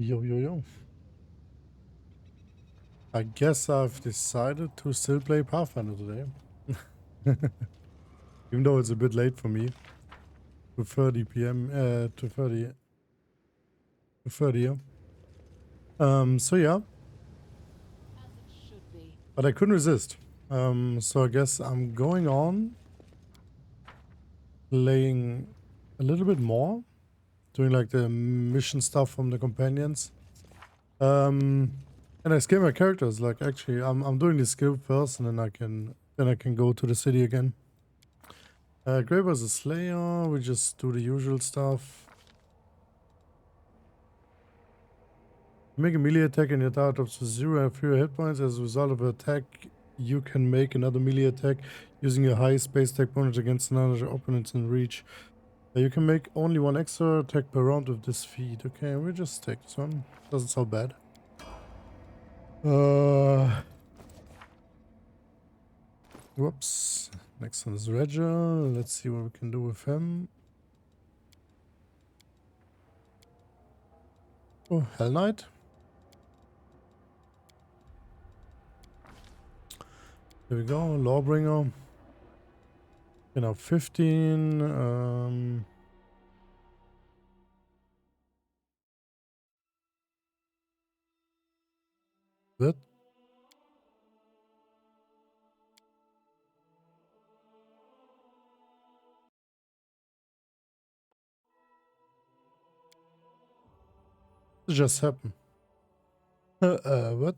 Yo, yo, yo. I guess I've decided to still play Pathfinder today. Even though it's a bit late for me. 2:30 p.m. 2:30. So yeah. But I couldn't resist. So I guess I'm going on playing a little bit more. Doing like the mission stuff from the companions. And I scale my characters. Like actually I'm doing the skill first and then I can go to the city again. Grey was a slayer, we just do the usual stuff. Make a melee attack and your target drops to 0 and fewer hit points. As a result of an attack, you can make another melee attack using your high space attack bonus against another opponent in reach. You can make only one extra attack per round with this feat. Okay, we'll just take this one. Doesn't sound bad. Whoops. Next one is Regil. Let's see what we can do with him. Oh, Hell Knight. Here we go, Lawbringer. You know, 15. That. It just happened. What?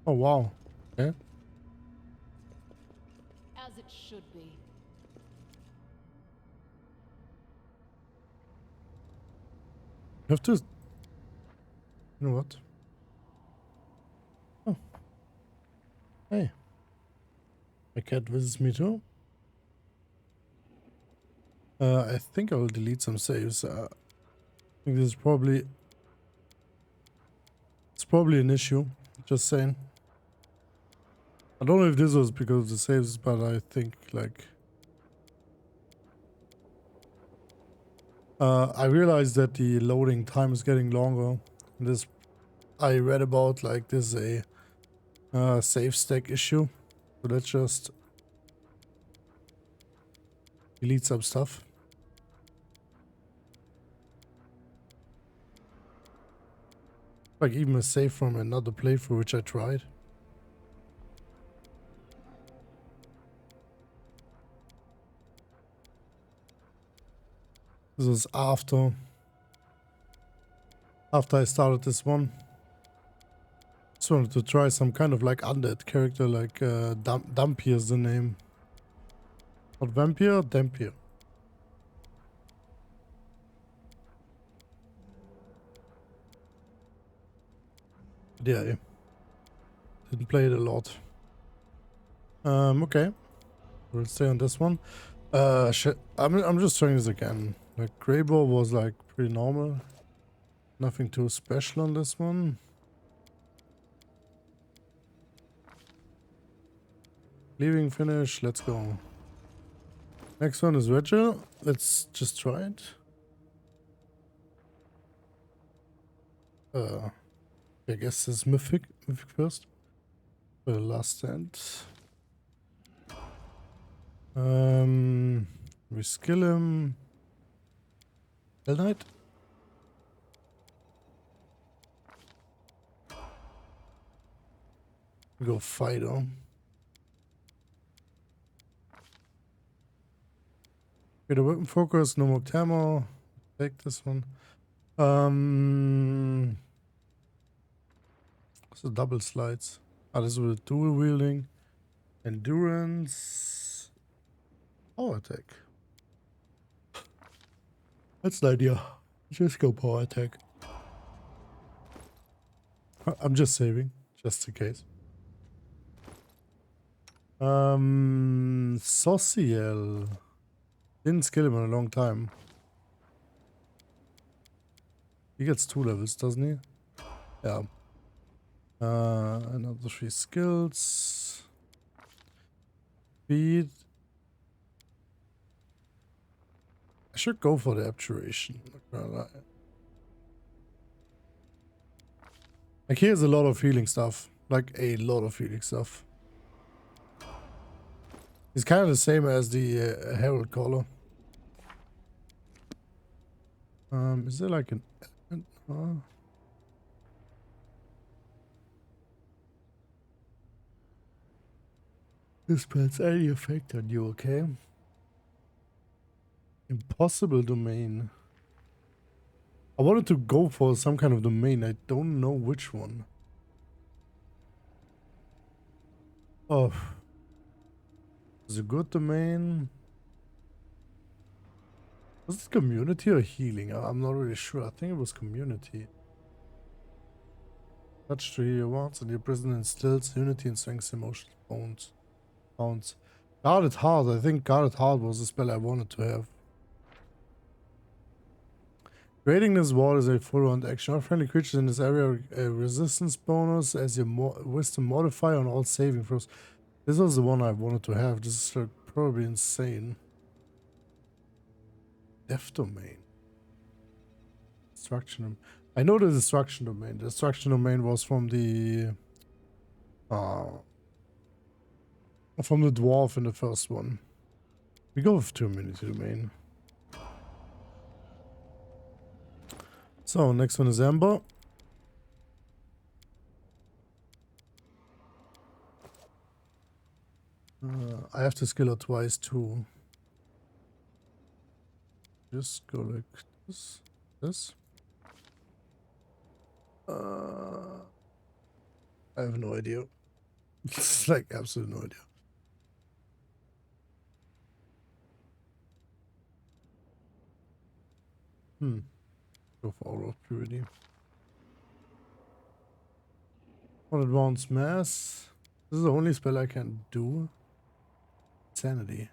Oh, wow. Okay. As it should be. You have to... You know what? Oh. Hey. My cat visits me too. I think I will delete some saves. I think this is probably... It's probably an issue. Just saying. I don't know if this was because of the saves, but I think, like... I realized that the loading time is getting longer. This... I read about, like, this is a save stack issue. So let's just... delete some stuff. Like even a save from another playthrough which I tried. This was after I started this one. Just wanted to try some kind of like undead character, like Dampier is the name. Not Vampire, Dampier. Yeah, I didn't play it a lot. Okay. We'll stay on this one. I'm just trying this again. Like Greybow was like pretty normal. Nothing too special on this one. Leaving finish, let's go. Next one is Regil. Let's just try it. I guess it's mythic first. Last stand. We skill him. Hell Knight. We go Fighter. Get a weapon focus, no more camo. Take this one. So double slides. This with dual wielding. Endurance. Power attack. That's the idea. Just go power attack. I'm just saving, just in case. Sociel. Didn't skill him in a long time. He gets 2 levels, doesn't he? Yeah. Another 3 skills. speed. I should go for the abjuration. Not gonna lie. Like here's a lot of healing stuff. Like a lot of healing stuff. It's kind of the same as the Herald collar. Is there like an element? This spells any effect on you, okay? Impossible domain. I wanted to go for some kind of domain. I don't know which one. Oh. Is it a good domain? Was it community or healing? I'm not really sure. I think it was community. Touch to heal once and your prison instills unity and strength emotional bounds. Guarded Heart. I think Guarded Heart was the spell I wanted to have. Creating this wall is a full round action. All friendly creatures in this area a resistance bonus as your wisdom modifier on all saving throws. This was the one I wanted to have. This is like probably insane. Death domain. Destruction. I know the destruction domain. The destruction domain was from the dwarf in the first one. We go with community domain. So next one is Amber. I have to skill her twice too. Just go like this. I have no idea. It's like absolute no idea. Go for Aura of Purity. On Advanced Mass. This is the only spell I can do. Sanity.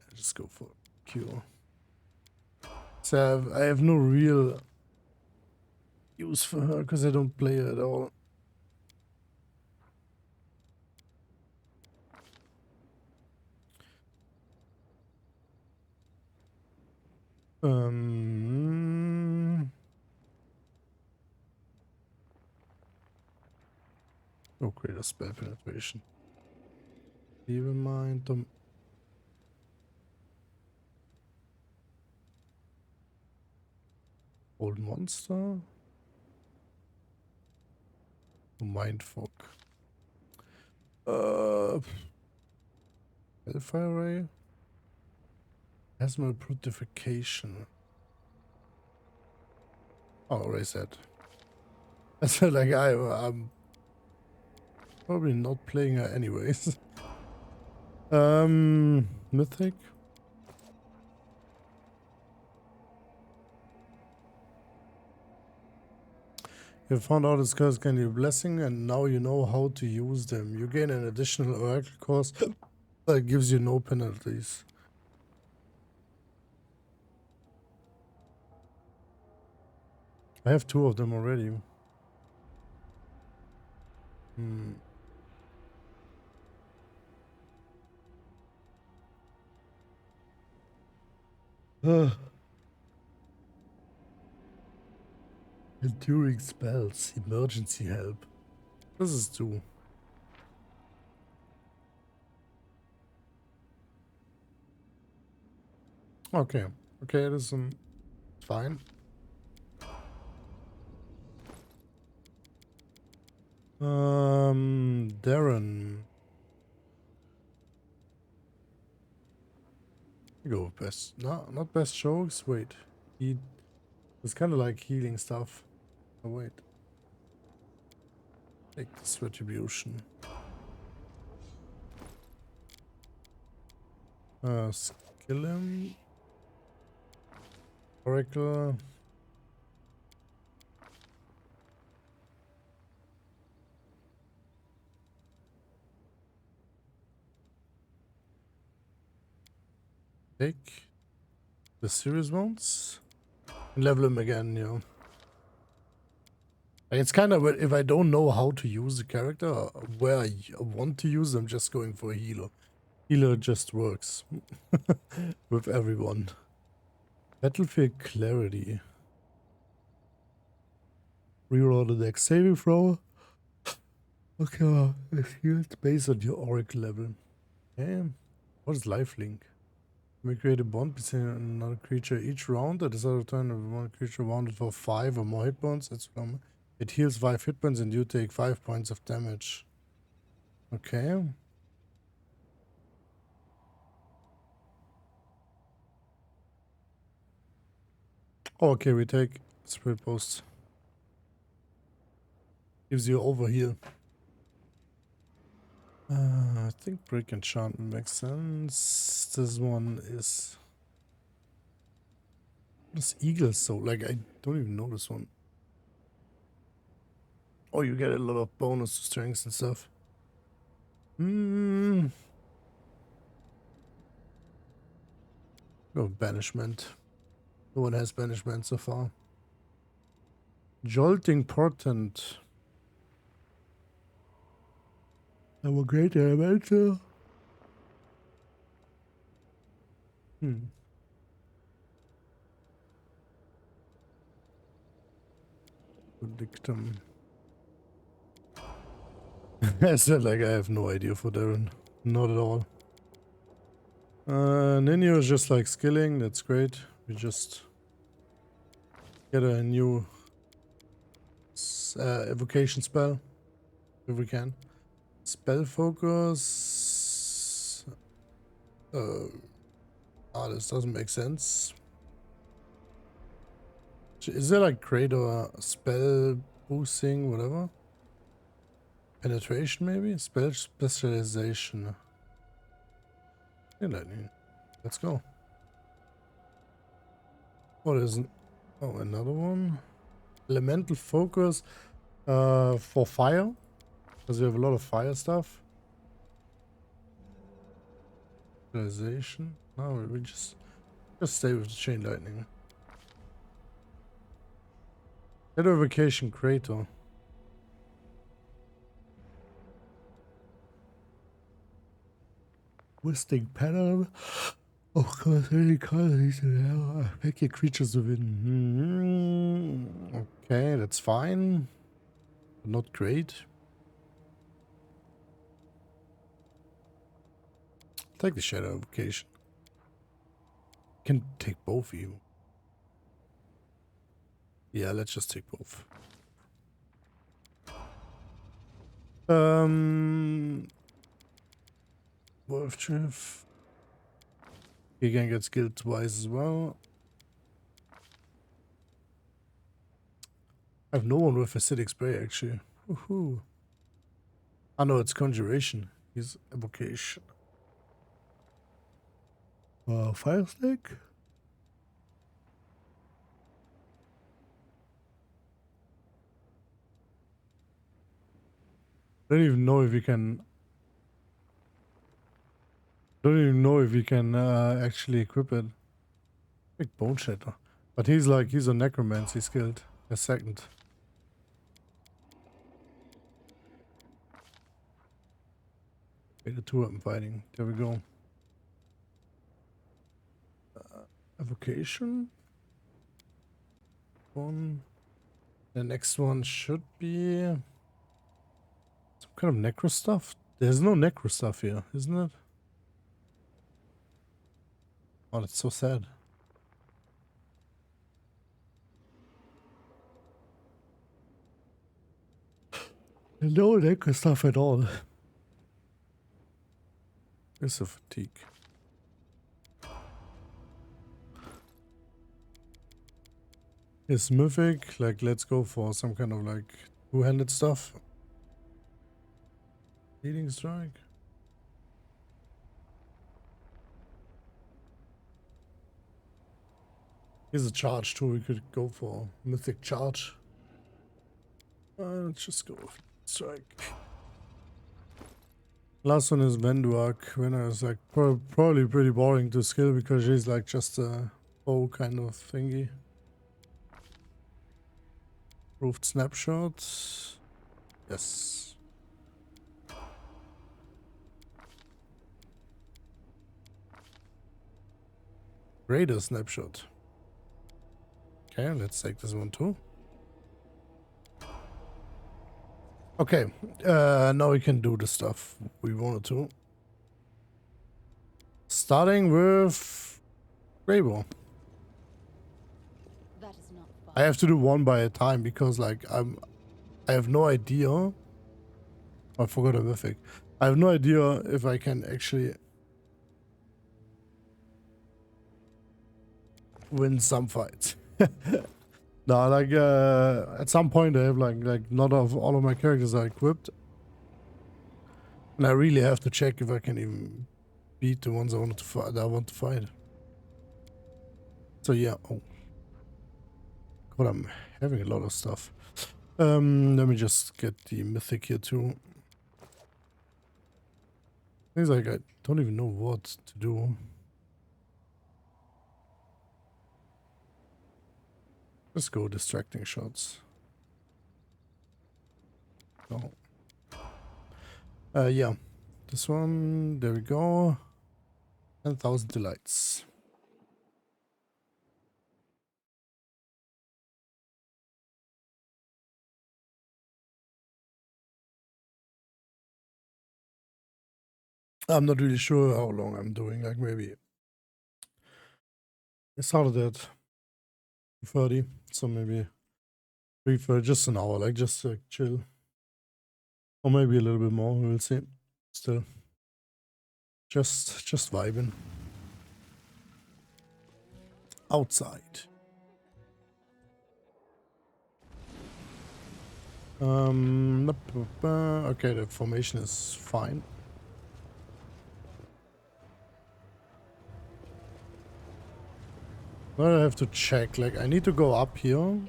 I just go for Cure. So I have no real use for her because I don't play her at all. Oh, greater spell penetration. Leave in mind them. Old monster. Mindfuck. Hellfire ray. Asthma purification. Oh, erase that. That's like I'm probably not playing her anyways. Mythic. You found out its curse can be a blessing, and now you know how to use them. You gain an additional oracle course that gives you no penalties. I have 2 of them already. Enduring spells, emergency help. This is 2. Okay, this is fine. Darren. Go with best. No, not best strokes. Wait, it's kind of like healing stuff. Oh wait. Take this retribution. Skill him. Oracle. Take the serious ones and level him again, you know. Like, it's kind of, if I don't know how to use the character, or where I want to use them, just going for a healer. Healer just works with everyone. Battlefield clarity. Reroll the deck saving throw. Okay, it's healed based on your oracle level. Okay. What is lifelink? We create a bond between another creature each round. At the start of the turn, of one creature wounded for 5 or more hit points. It heals 5 hit points and you take 5 points of damage. Okay. Oh, okay, we take Spirit Post. Gives you overheal. I think Break Enchantment makes sense. This one is... What is Eagle Soul? Like, I don't even know this one. Oh, you get a lot of bonus to strengths and stuff. No banishment. No one has banishment so far. Jolting Portent. Our great elemental. Dictum. I said, like, I have no idea for Darren. Not at all. Ninja is just like skilling. That's great. We just get a new evocation spell if we can. Spell focus. This doesn't make sense. Is there like greater spell boosting, whatever? Penetration maybe? Spell specialization. Lightning. Let's go. What is? Oh, another one. Elemental focus for fire. Because we have a lot of fire stuff. Specialization. No, we just stay with the chain lightning. Evocation Crater. Twisting pattern. Of course, any colonies affect your creatures within. Okay, that's fine. But not great. Take the Shadow Evocation. Can take both of you. Yeah, let's just take both. Wolf Drift. He can get skilled twice as well. I have no one with acidic spray actually. Woohoo. I know it's conjuration. He's evocation. Fire snake. I don't even know if we can. Don't even know if we can actually equip it. Big bone shatter. But he's a necromancer skilled. A second. Wait, the two I'm fighting. There we go. Evocation. One. The next one should be some kind of necro stuff. There's no necro stuff here, isn't it? Oh, that's so sad. There's no necro stuff at all. It's a fatigue. It's mythic, like let's go for some kind of like two-handed stuff. Leading strike. Here's a charge too, we could go for mythic charge. Let's just go with strike. Last one is Venduak. Venna is like probably pretty boring to skill because she's like just a bow kind of thingy. Proved snapshot. Yes. Greater snapshot. Okay, let's take this one too. Okay, now we can do the stuff we wanted to. Starting with Grable. That is not fun. I have to do one by a time because like I have no idea. I forgot a mythic. I have no idea if I can actually win some fights. No, like at some point I have like not all of my characters are equipped, and I really have to check if I can even beat the ones I want to fight. So yeah. Oh God, I'm having a lot of stuff. Let me just get the mythic here too. Things like I don't even know what to do. Let's go distracting shots. No. Yeah. This one, there we go. 10,000 delights. I'm not really sure how long I'm doing, like maybe I started at 30, so maybe for just an hour, like just chill. Or maybe a little bit more, we'll see. Still. Just vibing. Outside. Okay, the formation is fine. Now I have to check, like I need to go up here.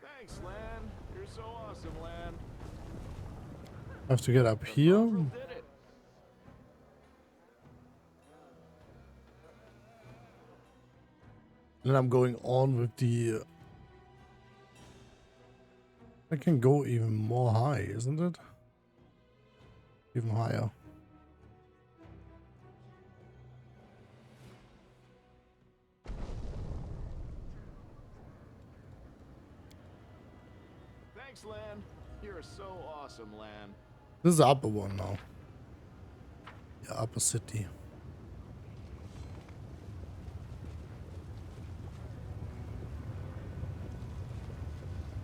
Thanks, Lan. You're so awesome, Lan. I have to get up here. Did it. Then I'm going on with the... I can go even more high, isn't it? Even higher. Thanks, Lan. You're so awesome, Lan. This is the upper one now. Yeah, upper city.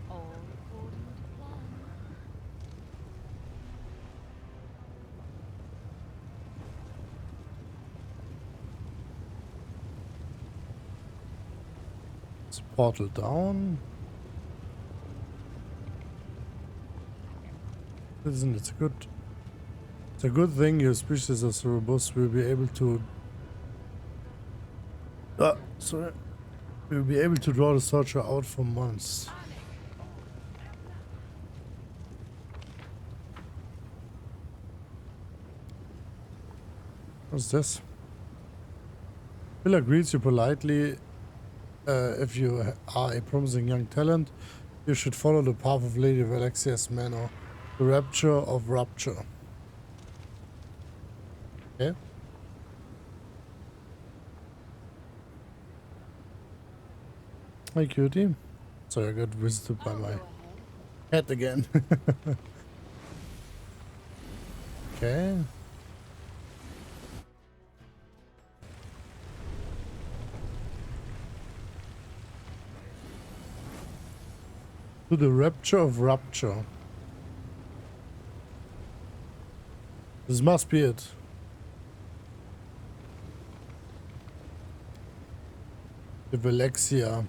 All according to plan. It's portal down. Isn't it it's a good thing your species as robust will be able to sorry. We'll be able to draw the searcher out for months. What's this? Villa greets you politely. If you are a promising young talent, you should follow the path of Lady Valexia's manor, the Rapture of Rupture. Okay. Hi, cutie. Sorry, I got visited by my cat again. Okay. To the Rapture of Rupture. This must be it. The Valexia.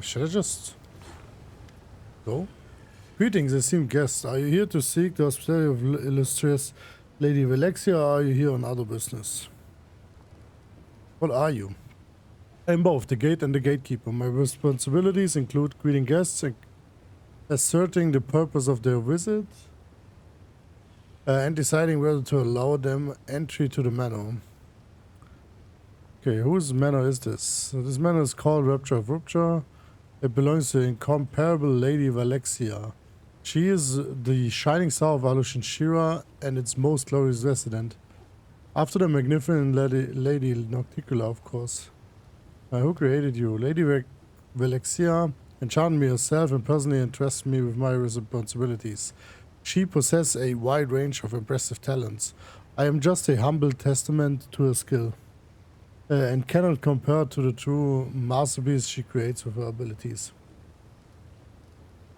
Should I just go? Greetings, esteemed guests. Are you here to seek the hospitality of illustrious Lady Valexia, or are you here on other business? What are you? I'm both the gate and the gatekeeper. My responsibilities include greeting guests and asserting the purpose of their visit. and deciding whether to allow them entry to the manor. Okay, whose manor is this? So this manor is called Rapture of Rupture. It belongs to the incomparable Lady Valexia. She is the shining star of Alushan Shira and its most glorious resident. After the magnificent Lady Nocticula, of course. Who created you? Lady Valexia enchanted me herself and personally entrusted me with my responsibilities. She possesses a wide range of impressive talents. I am just a humble testament to her skill, and cannot compare to the true masterpiece she creates with her abilities.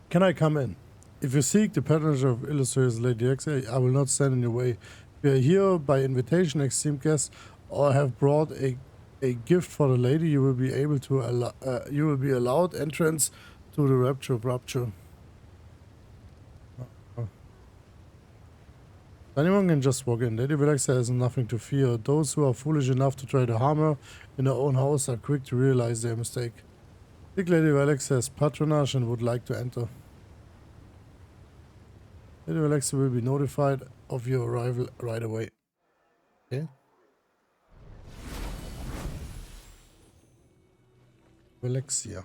Can I come in? If you seek the patronage of illustrators Lady X, I will not stand in your way. We are here by invitation, esteemed guests, or have brought a gift for the lady. You will be able to you will be allowed entrance to the Rapture of Rupture. Anyone can just walk in. Lady Valexia has nothing to fear. Those who are foolish enough to try to harm her in their own house are quick to realize their mistake. I think Lady Valexia has patronage and would like to enter. Lady Valexia will be notified of your arrival right away. Okay. Valexia.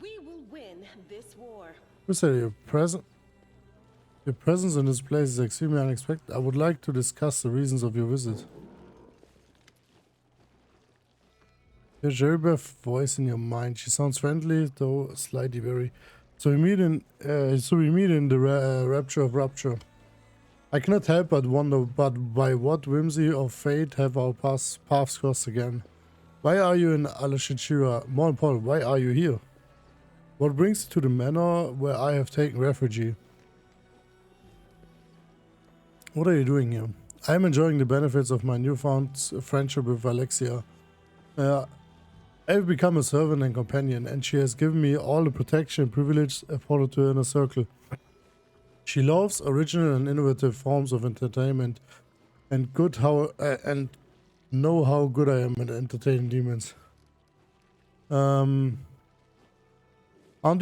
We will win this war. Who said your presence in this place is extremely unexpected? I would like to discuss the reasons of your visit. Your Jeribeth voice in your mind. She sounds friendly, though slightly weary. So we meet in the Rapture of Rupture. I cannot help but wonder, but by what whimsy of fate have our paths crossed again? Why are you in Alashinshira? More important, why are you here? What brings you to the manor where I have taken refuge? What are you doing here? I am enjoying the benefits of my newfound friendship with Valexia. I have become a servant and companion, and she has given me all the protection and privilege afforded to her inner circle. She loves original and innovative forms of entertainment, and know how good I am at entertaining demons. Aren't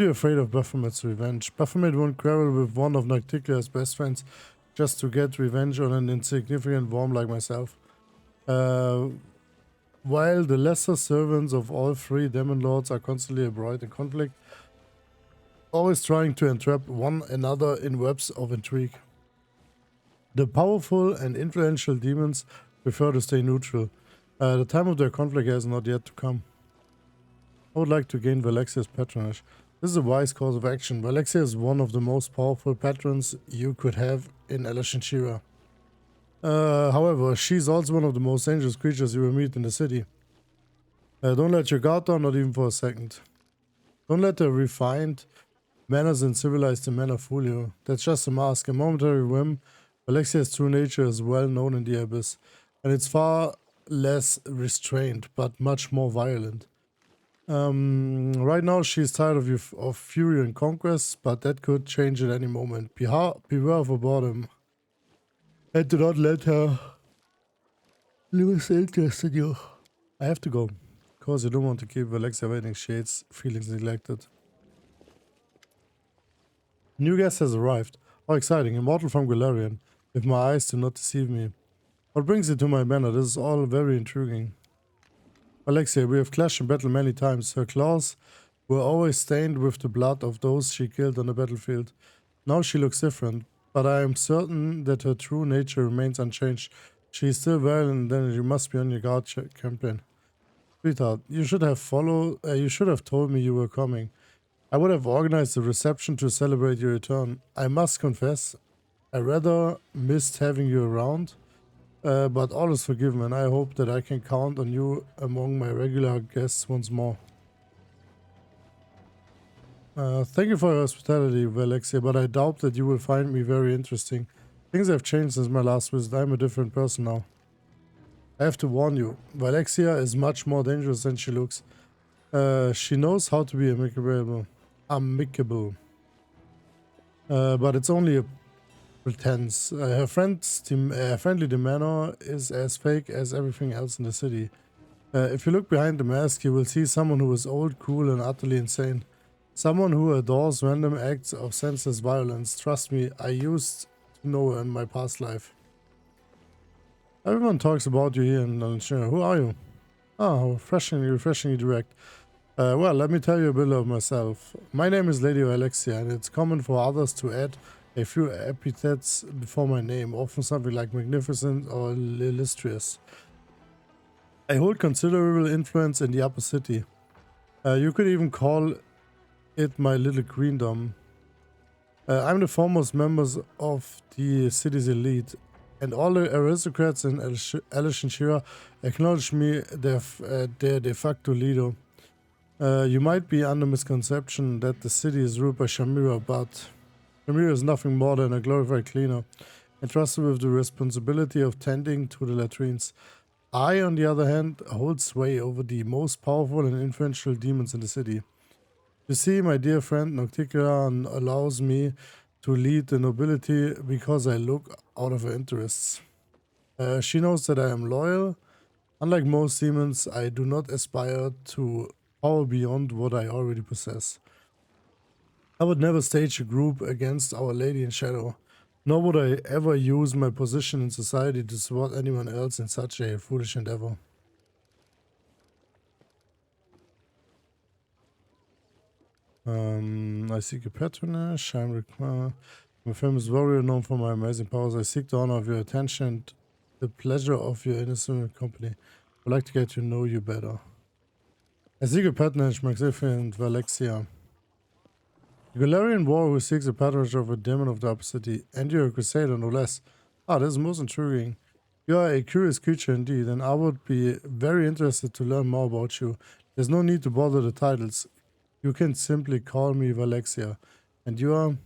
you afraid of Baphomet's revenge? Baphomet won't quarrel with one of Nocticula's best friends just to get revenge on an insignificant worm like myself. While the lesser servants of all three demon lords are constantly embroiled in conflict, always trying to entrap one another in webs of intrigue. The powerful and influential demons prefer to stay neutral. The time of their conflict has not yet to come. I would like to gain Valexia's patronage. This is a wise course of action. Valexia is one of the most powerful patrons you could have in Alashinshira. However, she's also one of the most dangerous creatures you will meet in the city. Don't let your guard down, not even for a second. Don't let the refined manners and civilized manner fool you. That's just a mask, a momentary whim. Valexia's true nature is well known in the Abyss, and it's far less restrained, but much more violent. Right now she's tired of fury and conquest, but that could change at any moment. Beware of her boredom. And do not let her lose interest in you. I have to go. Of course, you don't want to keep Valexia waiting. She hates feelings neglected. New guest has arrived. Oh, exciting. Immortal from Galarian. If my eyes do not deceive me. What brings you to my manor? This is all very intriguing. Valexia, we have clashed in battle many times. Her claws were always stained with the blood of those she killed on the battlefield. Now she looks different, but I am certain that her true nature remains unchanged. She is still violent, then you must be on your guard, champion. Sweetheart, you should have told me you were coming. I would have organized a reception to celebrate your return. I must confess, I rather missed having you around. But all is forgiven, and I hope that I can count on you among my regular guests once more. Thank you for your hospitality, Valexia, but I doubt that you will find me very interesting. Things have changed since my last visit. I'm a different person now. I have to warn you, Valexia is much more dangerous than she looks. She knows how to be amicable. But it's only a pretense. Her friendly demeanor is as fake as everything else in the city. If you look behind the mask, you will see someone who is old, cruel, and utterly insane. Someone who adores random acts of senseless violence. Trust me, I used to know her in my past life. Everyone talks about you here in Algeria. Who are you? Oh, refreshingly direct. Well, let me tell you a bit of myself. My name is Lady Alexia, and it's common for others to add a few epithets before my name, often something like magnificent or illustrious. I hold considerable influence in the upper city. You could even call it my little queendom. I'm the foremost members of the city's elite, and all the aristocrats in Alexandria acknowledge me their de facto leader. You might be under misconception that the city is ruled by Shamira, but Shamira is nothing more than a glorified cleaner, entrusted with the responsibility of tending to the latrines. I, on the other hand, hold sway over the most powerful and influential demons in the city. You see, my dear friend Nocticula allows me to lead the nobility because I look out of her interests. She knows that I am loyal. Unlike most demons, I do not aspire to power beyond what I already possess. I would never stage a group against Our Lady in Shadow, nor would I ever use my position in society to support anyone else in such a foolish endeavor. I seek a patronage. I'm a famous warrior known for my amazing powers. I seek the honor of your attention and the pleasure of your innocent company. I'd like to get to know you better. I seek a patronage, magnificent Valexia. A Galarian warrior who seeks the patronage of a demon of the upper city, and you're a crusader, no less. Ah, this is most intriguing. You are a curious creature indeed, and I would be very interested to learn more about you. There's no need to bother the titles. You can simply call me Valexia. And you are...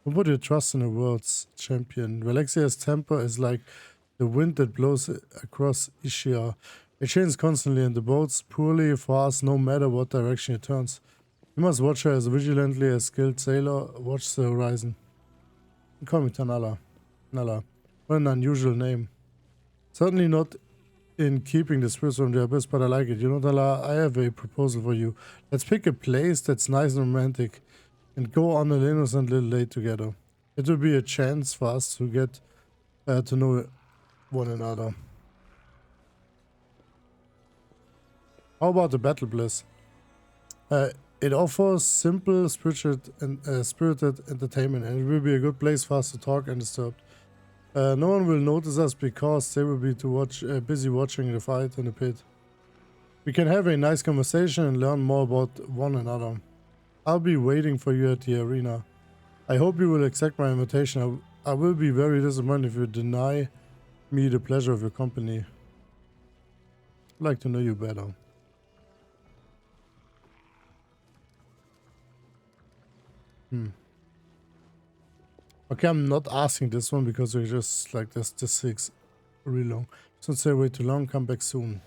Who put your trust in a world's champion? Valexia's temper is like the wind that blows across Ishia. It changes constantly and the boat's poorly for us no matter what direction it turns. You must watch her as vigilantly as a skilled sailor watches the horizon. You call me Tanala. Nala. What an unusual name. Certainly not in keeping the spirits from the abyss, but I like it. You know, Nala, I have a proposal for you. Let's pick a place that's nice and romantic and go on an innocent little date together. It will be a chance for us to get to know one another. How about the Battle Bliss? It offers simple, spirited entertainment, and it will be a good place for us to talk undisturbed. No one will notice us because they will be busy watching the fight in the pit. We can have a nice conversation and learn more about one another. I'll be waiting for you at the arena. I hope you will accept my invitation. I will be very disappointed if you deny me the pleasure of your company. I'd like to know you better. Okay, I'm not asking this one because we're just like this is really long. Don't stay way too long, come back soon.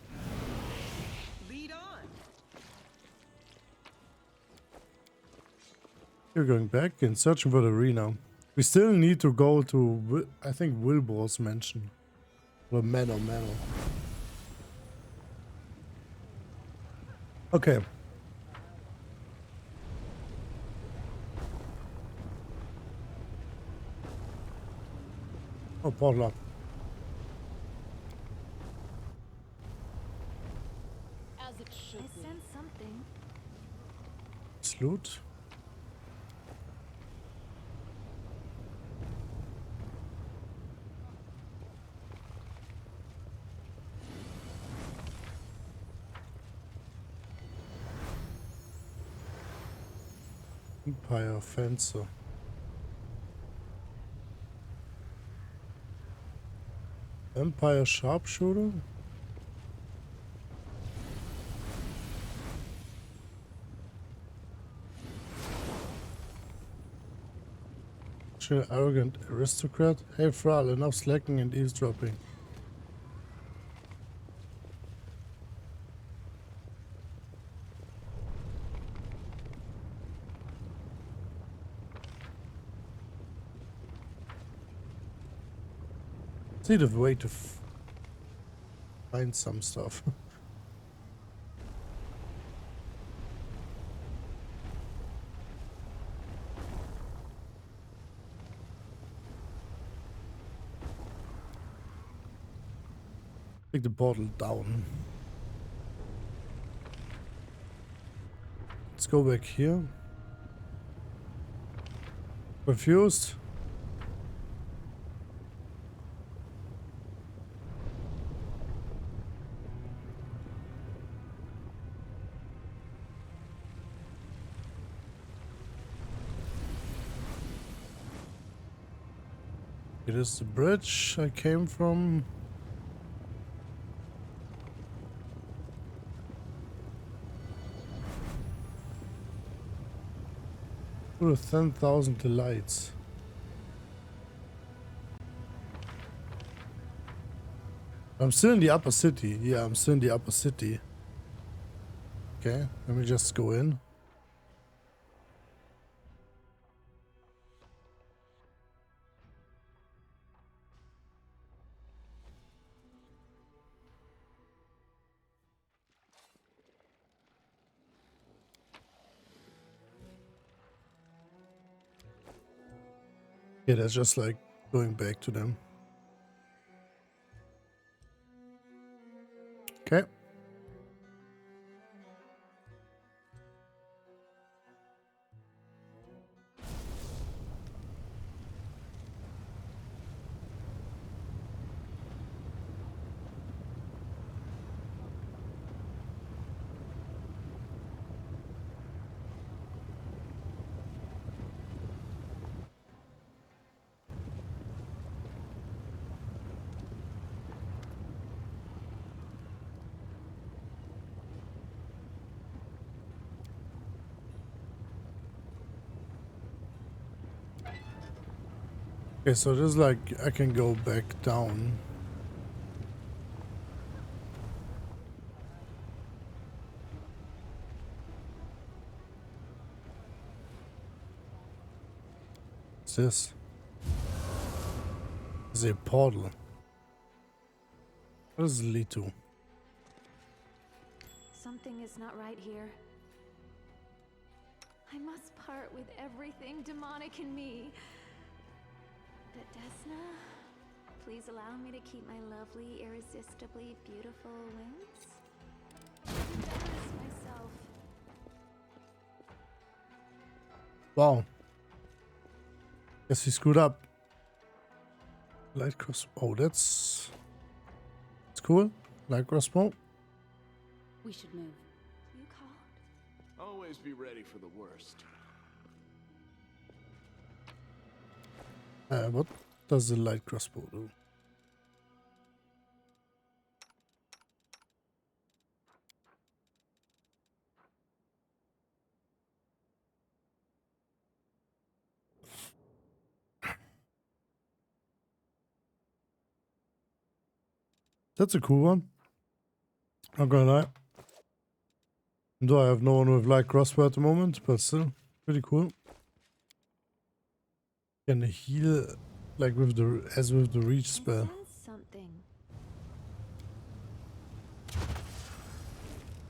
Lead on. You're going back and searching for the arena. We still need to go to, I think, Wilbur's mansion. Or manor. Okay. Oh, portal. As it should be. I sense something. Loot. Empire Fencer. Empire Sharpshooter? Arrogant aristocrat? Hey Thrall, enough slacking and eavesdropping. Need a way to find some stuff. Take the portal down. Let's go back here. Confused? It is the bridge I came from. With 10,000 delights. I'm still in the upper city. Yeah, I'm still in the upper city. Okay, let me just go in. Yeah, that's just like going back to them. Okay. Okay, so there's like, I can go back down. What's this? It's a portal. What does it lead to? Something is not right here. I must part with everything demonic in me. But Desna, please allow me to keep my lovely, irresistibly beautiful wings. Embarrass myself. Wow. Guess he screwed up. Light crossbow. Oh, that's cool. Light crossbow. We should move. You called? Always be ready for the worst. What does the light crossbow do? That's a cool one. Not gonna lie. Though I have no one with light crossbow at the moment, but still pretty cool. Can heal like with the reach spell. Something.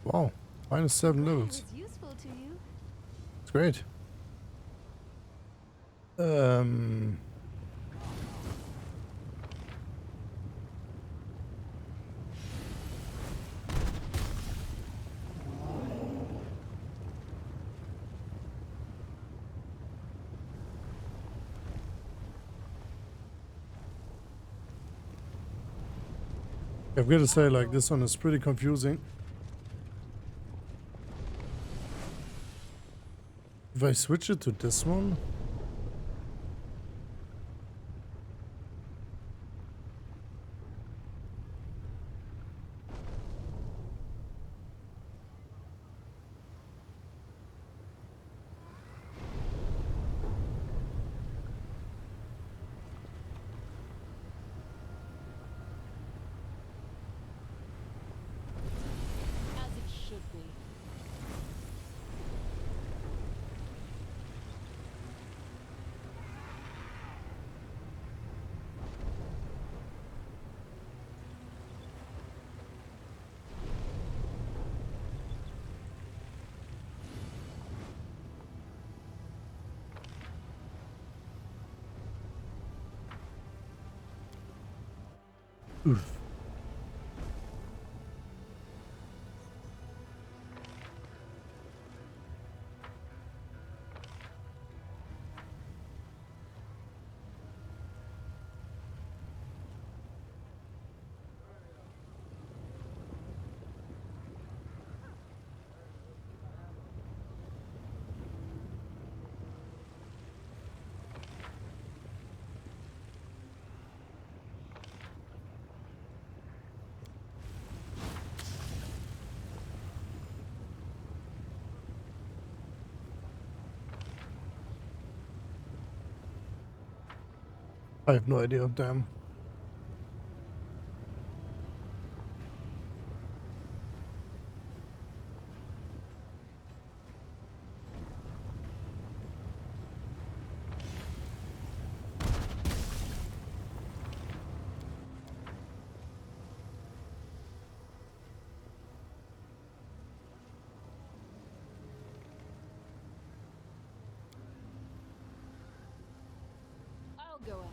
Wow, -7 levels. Was useful to you. It's great. I've got to say, like, this one is pretty confusing. If I switch it to this one, As it should be. oof. I have no idea, damn. I'll go ahead.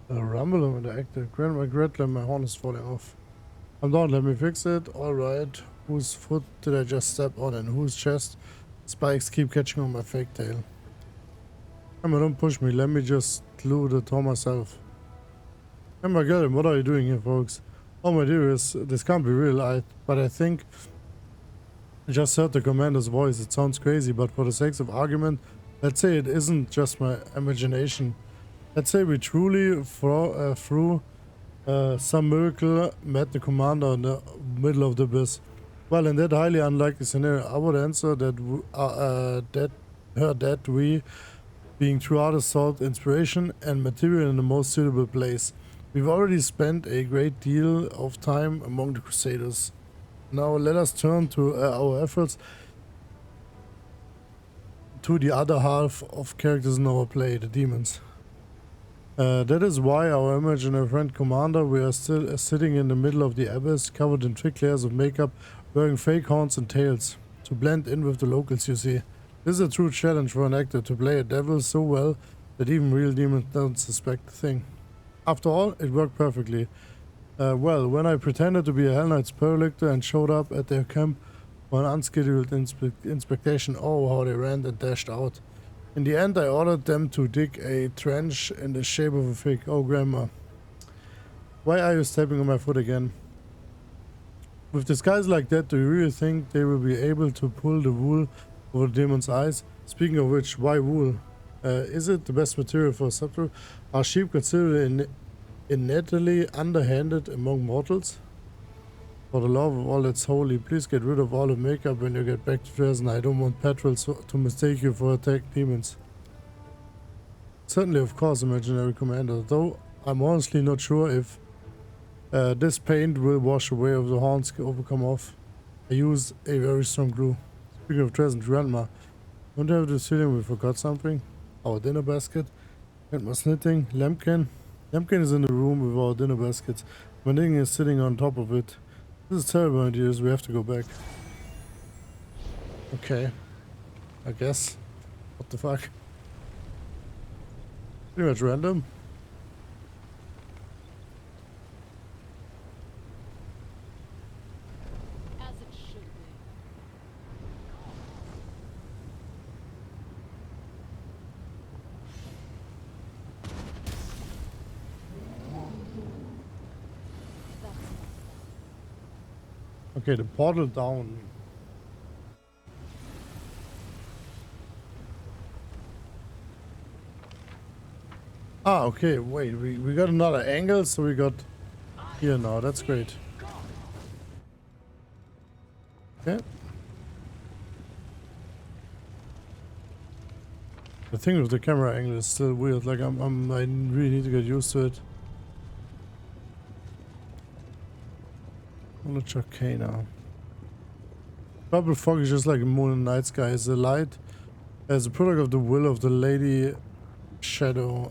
A rumble over the actor. Grant my greatly, my horn is falling off. I'm down, let me fix it. Alright. Whose foot did I just step on and whose chest? Spikes keep catching on my fake tail. Come on, don't push me. Let me just glue the door myself. Oh my god, what are you doing here, folks? Oh my dears, this can't be real, but I think I just heard the commander's voice. It sounds crazy, but for the sake of argument, let's say it isn't just my imagination. Let's say we truly, through some miracle, met the commander in the middle of the abyss. Well, in that highly unlikely scenario, I would answer that we, being true artists, sought inspiration and material in the most suitable place. We've already spent a great deal of time among the Crusaders. Now let us turn to our efforts to the other half of characters in our play, the demons. That is why our imaginary friend Commander, we are still sitting in the middle of the abyss, covered in thick layers of makeup, wearing fake horns and tails, to blend in with the locals, you see. This is a true challenge for an actor to play a devil so well that even real demons don't suspect a thing. After all, it worked perfectly. Well, when I pretended to be a Hell Knight's paralictor and showed up at their camp for an unscheduled inspection, oh, how they ran and dashed out. In the end, I ordered them to dig a trench in the shape of a fig. Oh, Grandma. Why are you stepping on my foot again? With disguise like that, do you really think they will be able to pull the wool over the demon's eyes? Speaking of which, why wool? Is it the best material for a subtle? Are sheep considered innately underhanded among mortals? For the love of all that's holy, please get rid of all the makeup when you get back to Dresden. I don't want patrols to mistake you for attack demons. Certainly, of course, imaginary commander, though I'm honestly not sure if this paint will wash away if the horns come off. I use a very strong glue. Speaking of Dresden, Grandma, don't you have this feeling we forgot something? Our dinner basket? Grandma's knitting. Lampkin? Lampkin is in the room with our dinner baskets. My knitting is sitting on top of it. This is terrible, ideas. We have to go back. Okay. I guess. What the fuck? Pretty much random. As it should be. Okay, the portal down. Ah, okay, wait, we got another angle, so we got here now, that's great. Okay. The thing with the camera angle is still weird, like I really need to get used to it. Knowledge Arcana. Purple fog is just like a moon and night sky. Is the light as a product of the will of the Lady Shadow.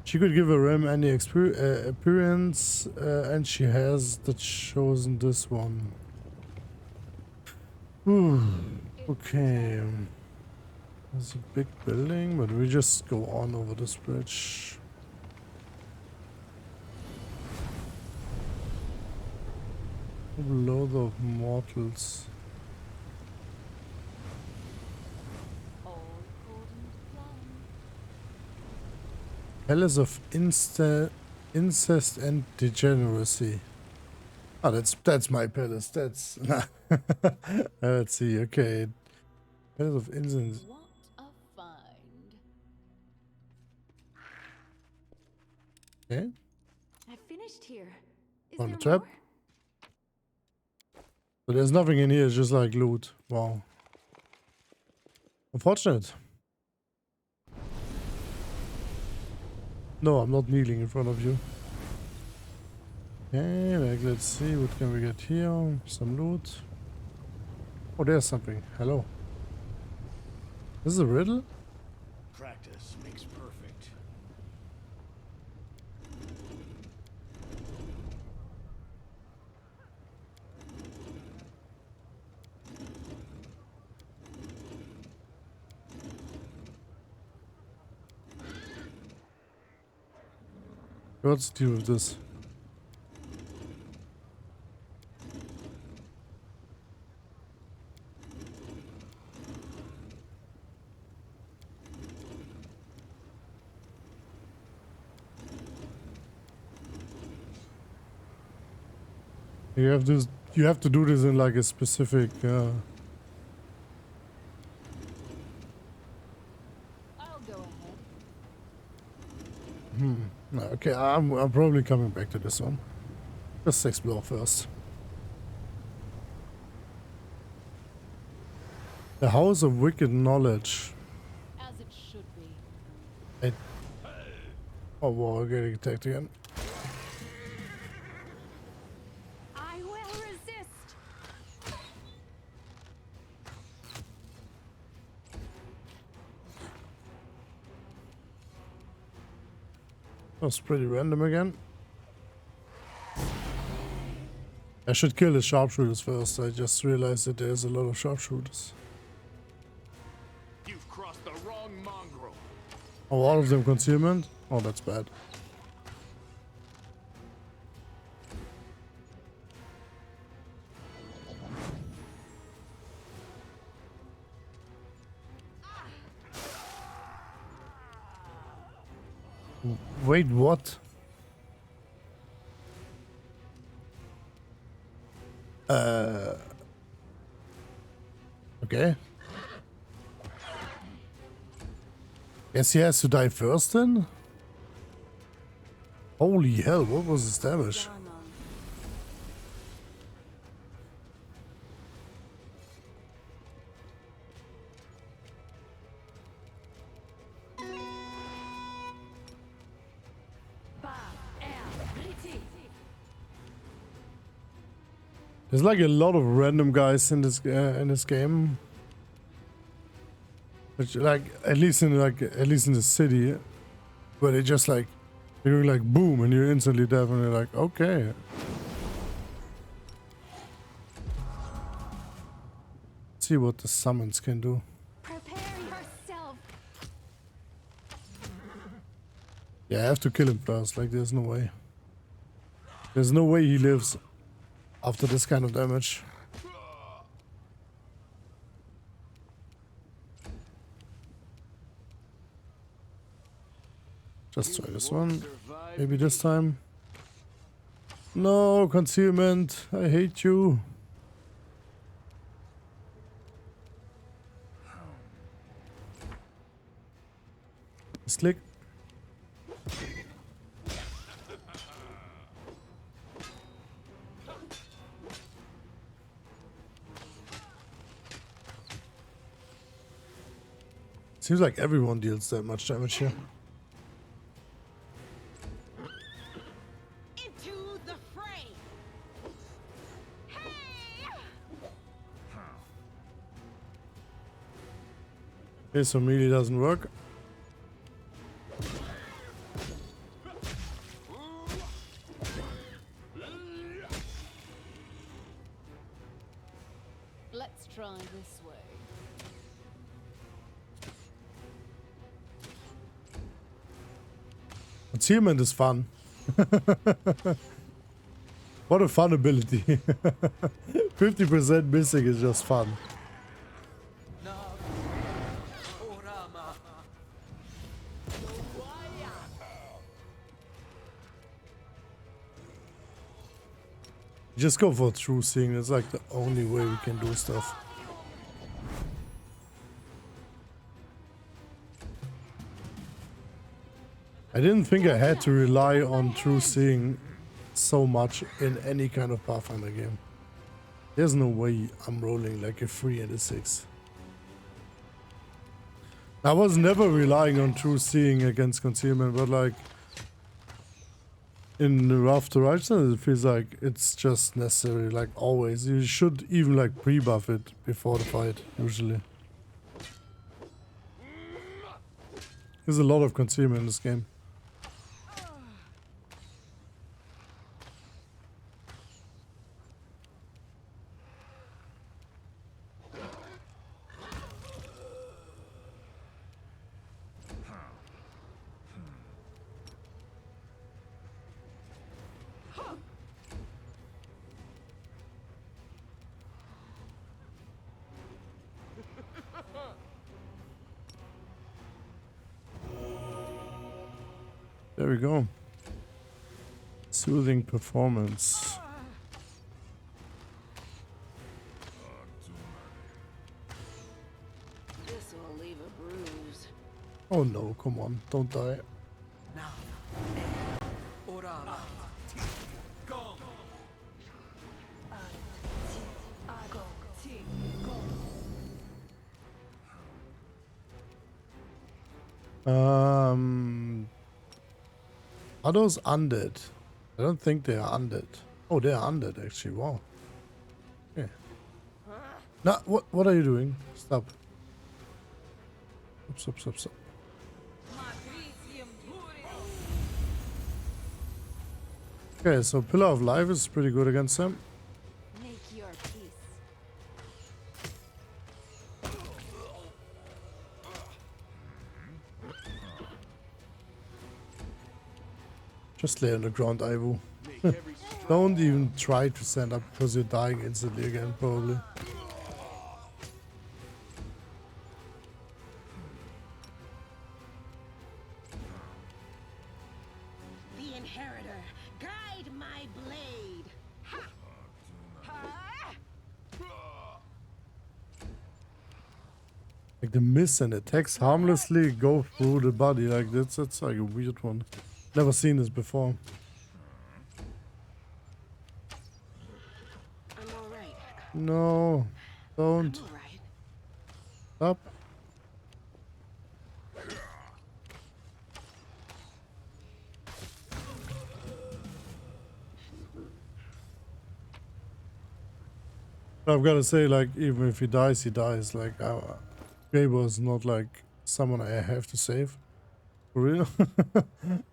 She could give a realm any appearance, and she has chosen this one. Okay. There's a big building, but we just go on over this bridge. A load of mortals. Palace of incest and degeneracy. Oh, that's my palace. That's let's see. Okay, Palace of incest. What a find. Okay. I finished here. Is On there the trap. more? So there's nothing in here. It's just like loot. Wow. Unfortunate. No, I'm not kneeling in front of you. Okay, like, let's see, what can we get here? Some loot. Oh, there's something. Hello. This is a riddle? Practice makes perfect. What's the deal with this? You have this. You have to do this in like a specific. I'll go ahead. Okay, I'm probably coming back to this one. Just explore first. The House of Wicked Knowledge. As it should be. Oh, wow, we're getting attacked again. I will resist. That was pretty random again. I should kill the sharpshooters first. I just realized that there's a lot of sharpshooters. You've crossed the wrong mongrel. Oh, all of them concealment? Oh, that's bad. Wait, what? Okay. Guess he has to die first then? Holy hell, what was his damage? There's like a lot of random guys in this game. Which, like, at least in the city, where they just like they're doing like boom and you're instantly dead and you're like, okay. Let's see what the summons can do. Prepare yourself. Yeah, I have to kill him first. Like, there's no way. There's no way he lives after this kind of damage. Just try this one. Maybe this time. No, concealment. I hate you. Just click. Seems like everyone deals that much damage here. Into the fray. Hey! Okay, so melee doesn't work. Let's try this way. Concealment is fun. What a fun ability. 50% missing is just fun. Just go for true seeing. It's like the only way we can do stuff. I didn't think I had to rely on true seeing so much in any kind of Pathfinder game. There's no way I'm rolling like a 3 and a 6. I was never relying on true seeing against concealment, but like in Rough to Righteuos, it feels like it's just necessary, like always. You should even like pre-buff it before the fight, usually. There's a lot of concealment in this game. There we go. Soothing performance. This will leave a bruise. Oh no, come on, don't die. Are those undead? I don't think they are undead. Oh, they are undead actually. Wow. Okay. Nah, what are you doing? Stop. Stop. Okay, so Pillar of Life is pretty good against them. Make your peace. Just lay on the ground, Ivo. Don't even try to stand up because you're dying instantly again, probably. The inheritor, guide my blade. Ha! Ha! Like the miss and attacks harmlessly go through the body. Like that's like a weird one. Never seen this before. I'm all right. No, don't. I'm all right. Stop. I've got to say, like, even if he dies, he dies. Like, Gable is not like someone I have to save. For real.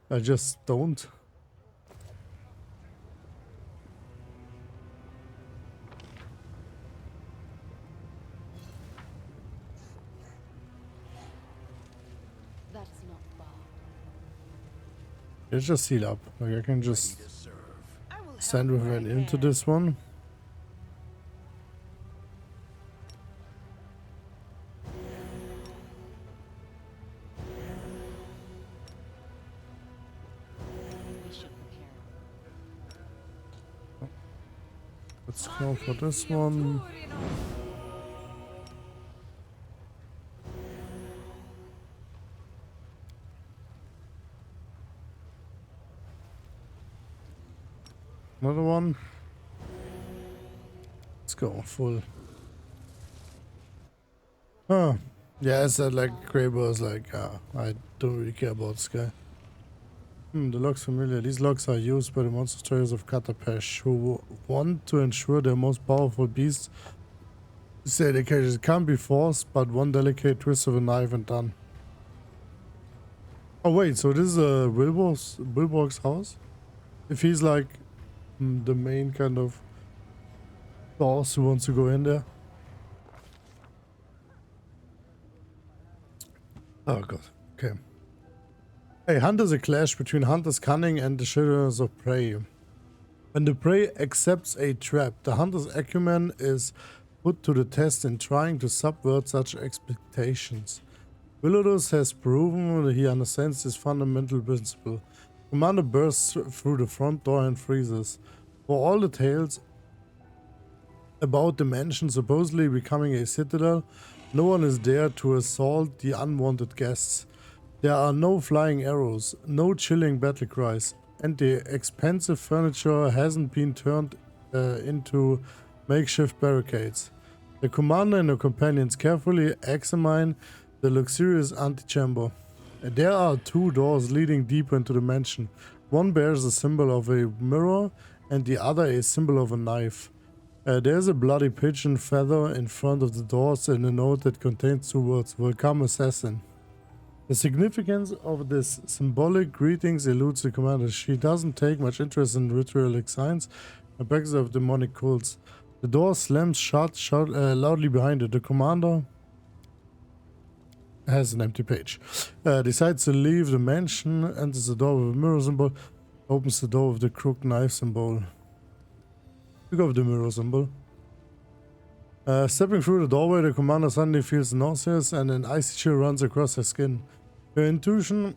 I just don't. That's not far. Let's just heal up. Like, I can just I will send help with where an I into can. this one. We should prepare. Let's go for this one. Another one. Let's go full. Huh. Yeah, I said like Kraber is like, I don't really care about this guy. The logs familiar. These logs are used by the monster traders of Katapesh who want to ensure their most powerful beasts say they can't be forced, but one delicate twist of a knife and done. Oh wait, so this is Wilborg's house? If he's like the main kind of boss who wants to go in there. Oh god, okay. A hunt is a clash between hunter's cunning and the shadowers of prey. When the prey accepts a trap, the hunter's acumen is put to the test in trying to subvert such expectations. Righteuos has proven that he understands this fundamental principle. Commander bursts through the front door and freezes. For all the tales about the mansion supposedly becoming a citadel, no one is there to assault the unwanted guests. There are no flying arrows, no chilling battle cries, and the expensive furniture hasn't been turned into makeshift barricades. The commander and her companions carefully examine the luxurious antechamber. There are 2 doors leading deeper into the mansion. One bears a symbol of a mirror and the other a symbol of a knife. There's a bloody pigeon feather in front of the doors and a note that contains 2 words, "Welcome Assassin." The significance of this symbolic greetings eludes the commander. She doesn't take much interest in ritualistic signs and practice of demonic cults. The door slams shut loudly behind her. The commander has an empty page. Decides to leave the mansion, enters the door with a mirror symbol, opens the door with the crooked knife symbol. We go with the mirror symbol. Stepping through the doorway, the commander suddenly feels nauseous and an icy chill runs across her skin. Her intuition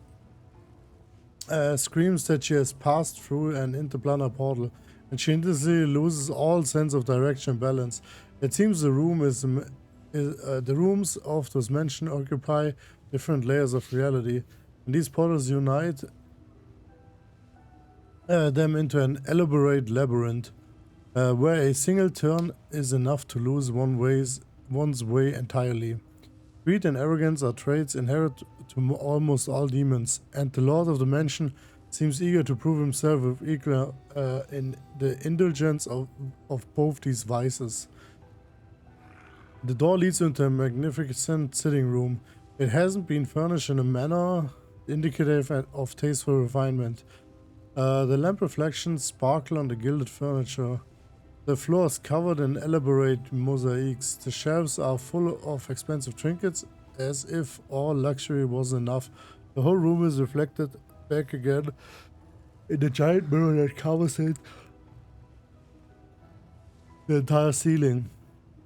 screams that she has passed through an interplanar portal, and she instantly loses all sense of direction and balance. It seems the rooms of those mansions occupy different layers of reality, and these portals unite them into an elaborate labyrinth, where a single turn is enough to lose one's way entirely. Greed and arrogance are traits inherent to almost all demons, and the Lord of the Mansion seems eager to prove himself with equal in the indulgence of both these vices. The door leads into a magnificent sitting room. It hasn't been furnished in a manner indicative of tasteful refinement. The lamp reflections sparkle on the gilded furniture. The floor is covered in elaborate mosaics. The shelves are full of expensive trinkets, as if all luxury was enough. The whole room is reflected back again in the giant mirror that covers it, the entire ceiling.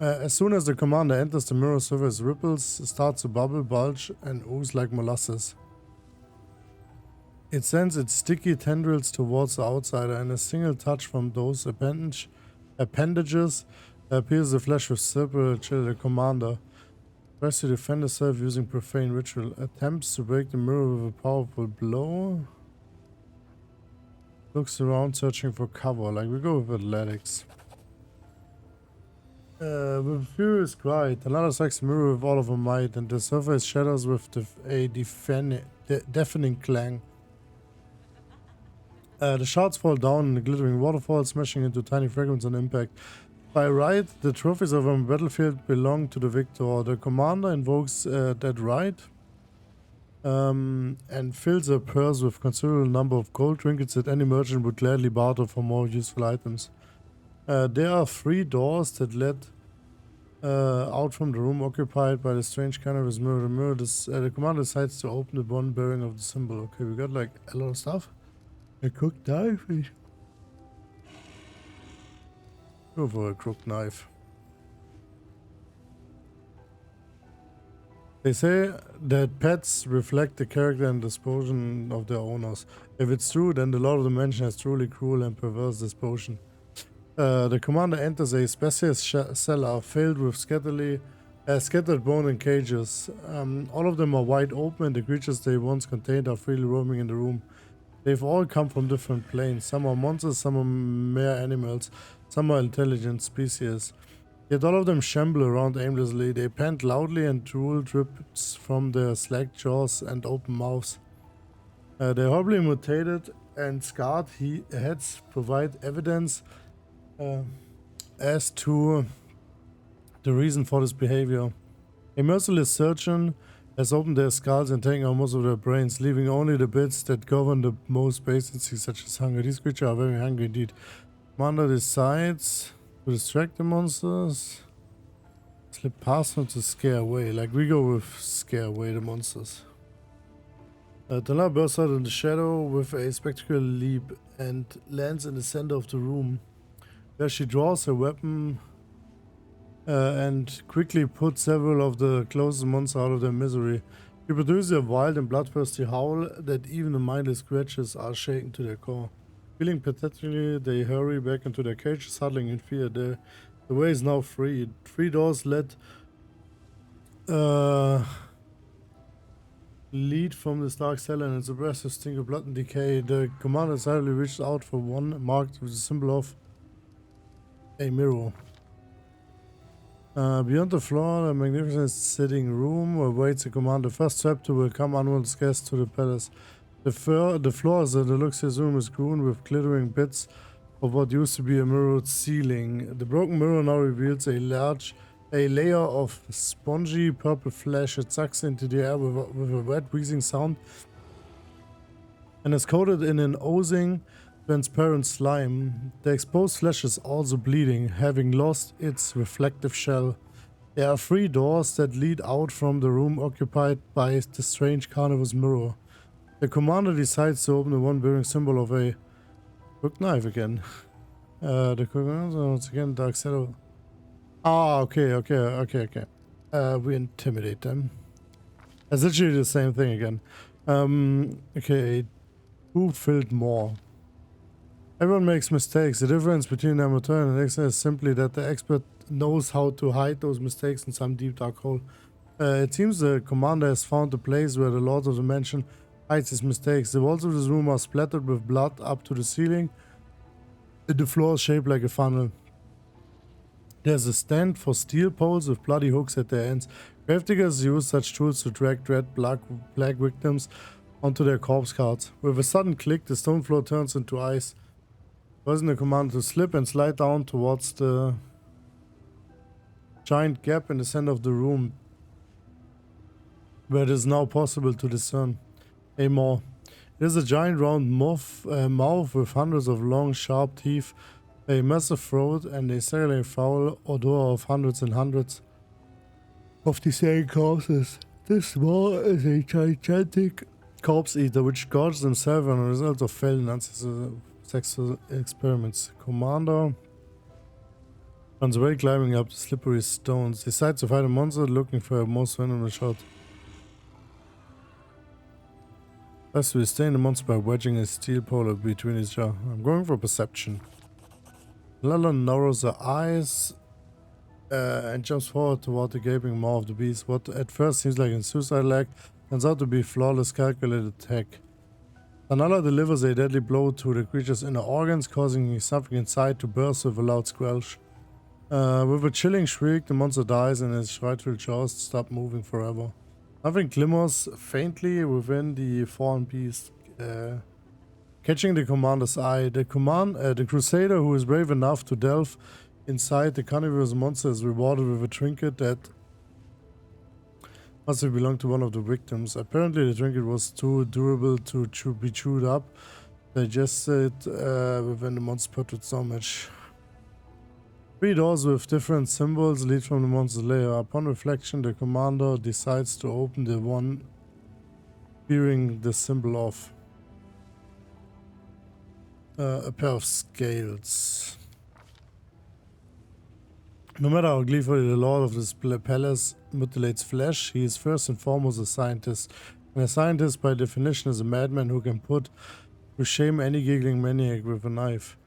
As soon as the commander enters, the mirror surface ripples, starts to bubble, bulge, and ooze like molasses. It sends its sticky tendrils towards the outsider, and a single touch from those appendages pierces the flesh with simple chill. The commander tries to defend herself using profane ritual, attempts to break the mirror with a powerful blow, looks around searching for cover, like we go with athletics. With a furious cry, Tanada strikes the mirror with all of her might, and the surface shatters with a deafening clang. The shards fall down in a glittering waterfall, smashing into tiny fragments on impact. By right, the trophies of a battlefield belong to the victor. The commander invokes that right and fills her purse with a considerable number of gold trinkets that any merchant would gladly barter for more useful items. There are 3 doors that lead out from the room occupied by the strange cannabis mirror. The commander decides to open the one bearing of the symbol. Okay, we got like a lot of stuff. A crooked knife. Go for a crooked knife. They say that pets reflect the character and disposition of their owners. If it's true, then the Lord of the Mansion has truly cruel and perverse disposition. The commander enters a spacious cellar filled with scattered bone and cages. All of them are wide open, and the creatures they once contained are freely roaming in the room. They've all come from different planes. Some are monsters, some are mere animals, some are intelligent species. Yet all of them shamble around aimlessly. They pant loudly and drool drips from their slack jaws and open mouths. Their horribly mutated and scarred heads provide evidence as to the reason for this behavior. A merciless surgeon has opened their skulls and taken out most of their brains, leaving only the bits that govern the most basic things, such as hunger. These creatures are very hungry indeed. Commander decides to distract the monsters, slip past them to scare away. Like we go with scare away the monsters. Tala bursts out in the shadow with a spectacular leap and lands in the center of the room. There she draws her weapon and quickly puts several of the closest monsters out of their misery. She produces a wild and bloodthirsty howl that even the mindless creatures are shaken to their core. Feeling pathetically, they hurry back into their cages, huddling in fear. The way is now free. 3 doors lead from this dark cellar, and its oppressive stink of blood and decay. The commander silently reaches out for one marked with the symbol of a mirror. Beyond the floor, the magnificent sitting room awaits a command. The first step to welcome unwanted guests to the palace. The floor of the luxurious room is strewn with glittering bits of what used to be a mirrored ceiling. The broken mirror now reveals a layer of spongy purple flesh. It sucks into the air with a wet, wheezing sound and is coated in an oozing, transparent slime. The exposed flesh is also bleeding, having lost its reflective shell. There are 3 doors that lead out from the room occupied by the strange carnivorous mirror. The commander decides to open the one bearing symbol of a hooked knife again. The commander once again dark shadow. Ah, okay. We intimidate them. It's literally the same thing again. Okay, who filled more? Everyone makes mistakes. The difference between the amateur and the expert is simply that the expert knows how to hide those mistakes in some deep dark hole. It seems the commander has found a place where the Lord of the Mansion hides his mistakes. The walls of this room are splattered with blood up to the ceiling, and the floor is shaped like a funnel. There's a stand for steel poles with bloody hooks at their ends. Gravediggers use such tools to drag dread black victims onto their corpse carts. With a sudden click, the stone floor turns into ice, causing the commander to slip and slide down towards the giant gap in the center of the room, where it is now possible to discern a maw. It is a giant round mouth with hundreds of long, sharp teeth, a massive throat, and a sizzling foul odor of hundreds and hundreds of decaying corpses. This maw is a gigantic corpse eater which gorges himself on the result of failed and unsuccessful sexual experiments. Commander runs away, climbing up the slippery stones. Decides to fight a monster, looking for a most venomous shot. Best to restrain the monster by wedging a steel pole between his jaw. I'm going for perception. Lala narrows her eyes and jumps forward toward the gaping maw of the beast. What at first seems like a suicide act turns out to be a flawless, calculated attack. Tanala delivers a deadly blow to the creature's inner organs, causing something inside to burst with a loud squelch. With a chilling shriek, the monster dies and its rightful jaws stop moving forever. Nothing glimmers faintly within the fallen beast, catching the commander's eye. The crusader who is brave enough to delve inside the carnivorous monster is rewarded with a trinket that must have belonged to one of the victims. Apparently the trinket was too durable to be chewed up, digested within the monster's portrait stomach. 3 doors with different symbols lead from the monster's lair. Upon reflection, the commander decides to open the one bearing the symbol of a pair of scales. No matter how gleefully the lord of this palace mutilates flesh, he is first and foremost a scientist. And a scientist, by definition, is a madman who can put to shame any giggling maniac with a knife.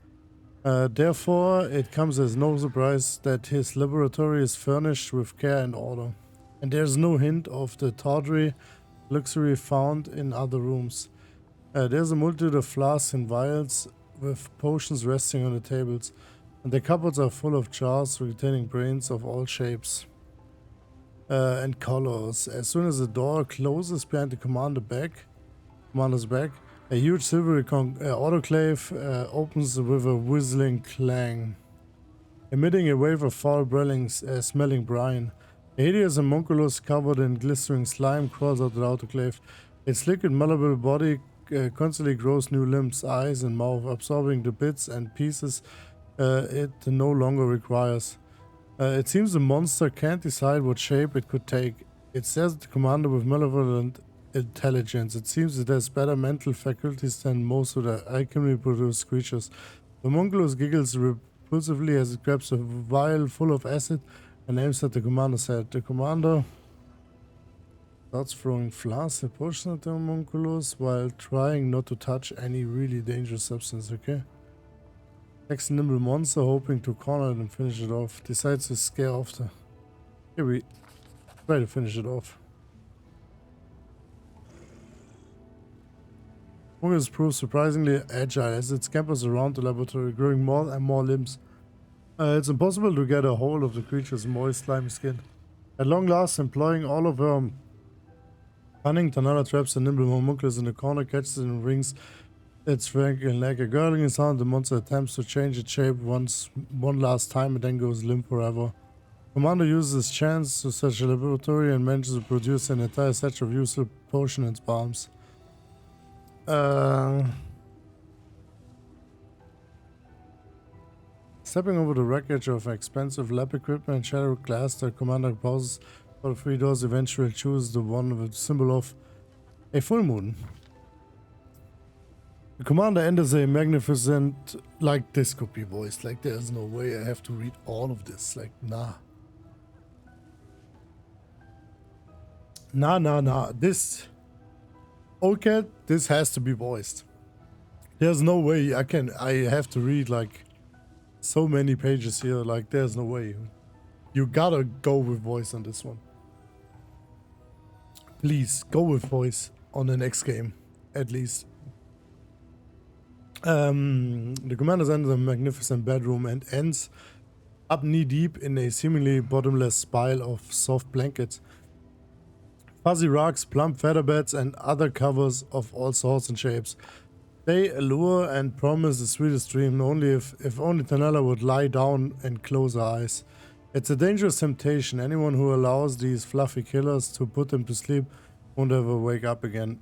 Therefore, it comes as no surprise that his laboratory is furnished with care and order. And there's no hint of the tawdry luxury found in other rooms. There's a multitude of flasks and vials with potions resting on the tables. And the cupboards are full of jars containing brains of all shapes and colors. As soon as the door closes behind the commander's back, a huge silvery autoclave opens with a whistling clang, emitting a wave of foul smelling brine. A hideous homunculus covered in glistering slime crawls out of the autoclave. Its liquid malleable body constantly grows new limbs, eyes and mouth, absorbing the bits and pieces it no longer requires. It seems the monster can't decide what shape it could take. It stares at the commander with malevolent intelligence. It seems it has better mental faculties than most of the alchemy-produced creatures. The homunculus giggles repulsively as it grabs a vial full of acid and aims at the commander's head. The commander starts throwing flasks and potions at the homunculus while trying not to touch any really dangerous substance, okay? Attacks the nimble monster, hoping to corner it and finish it off. Decides to scare off the... Here we try to finish it off. Homunculus proves surprisingly agile as it scampers around the laboratory, growing more and more limbs. It's impossible to get a hold of the creature's moist slimy skin. At long last, employing all of her cunning, Tanara traps a nimble homunculus in the corner, catches it and wrings its frank like a gurgling sound. The monster attempts to change its shape one last time and then goes limp forever. Commander uses his chance to search a laboratory and manages to produce an entire set of useful potion and balms. Stepping over the wreckage of expensive lab equipment and shattered glass, the commander pauses for the 3 doors, eventually chooses the one with the symbol of a full moon. The commander enters a magnificent, like, this could be voiced, like, there's no way I have to read all of this, like, nah. Nah, this, okay, this has to be voiced. There's no way I have to read, like, so many pages here, like, there's no way. You gotta go with voice on this one. Please, go with voice on the next game, at least. The commander enters a magnificent bedroom and ends up knee-deep in a seemingly bottomless pile of soft blankets. Fuzzy rugs, plump feather beds, and other covers of all sorts and shapes. They allure and promise the sweetest dream, if only Tanella would lie down and close her eyes. It's a dangerous temptation. Anyone who allows these fluffy killers to put them to sleep won't ever wake up again.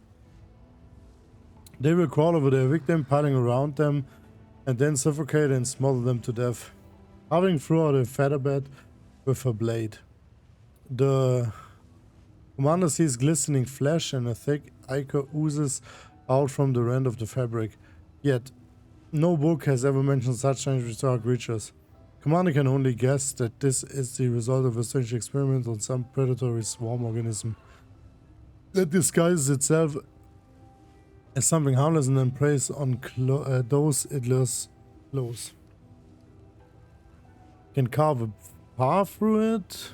They will crawl over their victim, piling around them, and then suffocate and smother them to death, carving through a feather bed with her blade. The commander sees glistening flesh and a thick ichor oozes out from the rent of the fabric. Yet, no book has ever mentioned such strange bizarre creatures. Commander can only guess that this is the result of a strange experiment on some predatory swarm organism that disguises itself as something harmless and then preys on those it lures close. Can carve a path through it.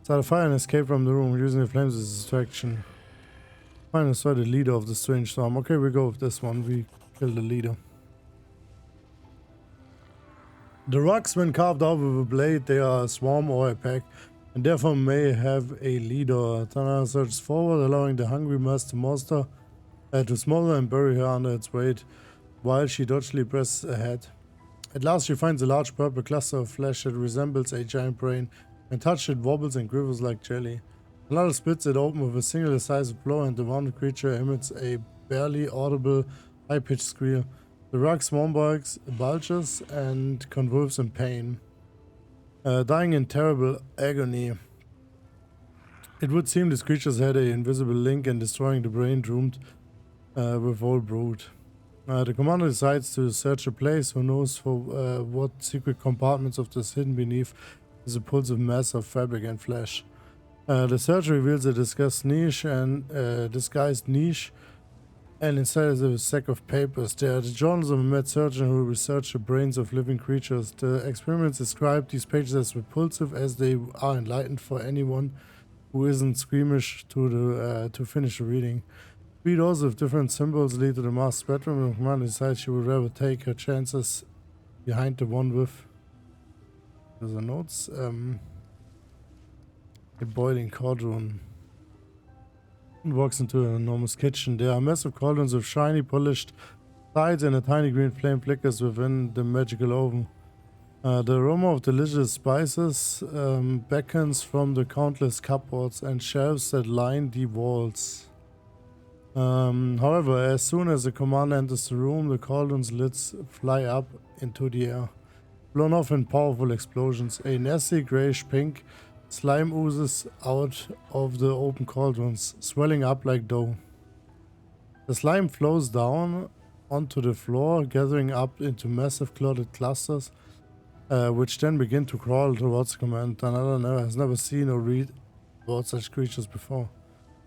Start a fire and escape from the room using the flames as a distraction. Find and destroy the leader of the strange storm. Okay, we go with this one. We kill the leader. The rocks, when carved out with a blade, they are a swarm or a pack, and therefore may have a leader. Tanara surges forward, allowing the hungry master monster to smother and bury her under its weight, while she dodgily presses ahead. At last she finds a large purple cluster of flesh that resembles a giant brain, and touched it wobbles and quivers like jelly. Another splits it open with a single decisive blow, and the wounded creature emits a barely audible, high-pitched squeal. The rug swarm bulges and convulses in pain, dying in terrible agony. It would seem these creatures had an invisible link in destroying the brain doomed with all brood. The commander decides to search a place. Who knows for what secret compartments of this hidden beneath is a pulsive mass of fabric and flesh. The search reveals a disguised niche, and inside is a sack of papers. They are the journals of a mad surgeon who researched the brains of living creatures. The experiments describe these pages as repulsive as they are enlightened for anyone who isn't squeamish to finish the reading. 3 doors with different symbols lead to the master's bedroom, and the commander decides she would rather take her chances behind the one with. There's a notes. A boiling cauldron. And walks into an enormous kitchen. There are massive cauldrons with shiny, polished sides, and a tiny green flame flickers within the magical oven. The aroma of delicious spices beckons from the countless cupboards and shelves that line the walls. However, as soon as the commander enters the room, the cauldron's lids fly up into the air, blown off in powerful explosions. A nasty grayish pink slime oozes out of the open cauldrons, swelling up like dough. The slime flows down onto the floor, gathering up into massive clotted clusters, which then begin to crawl towards the commander. Tanada has never seen or read about such creatures before.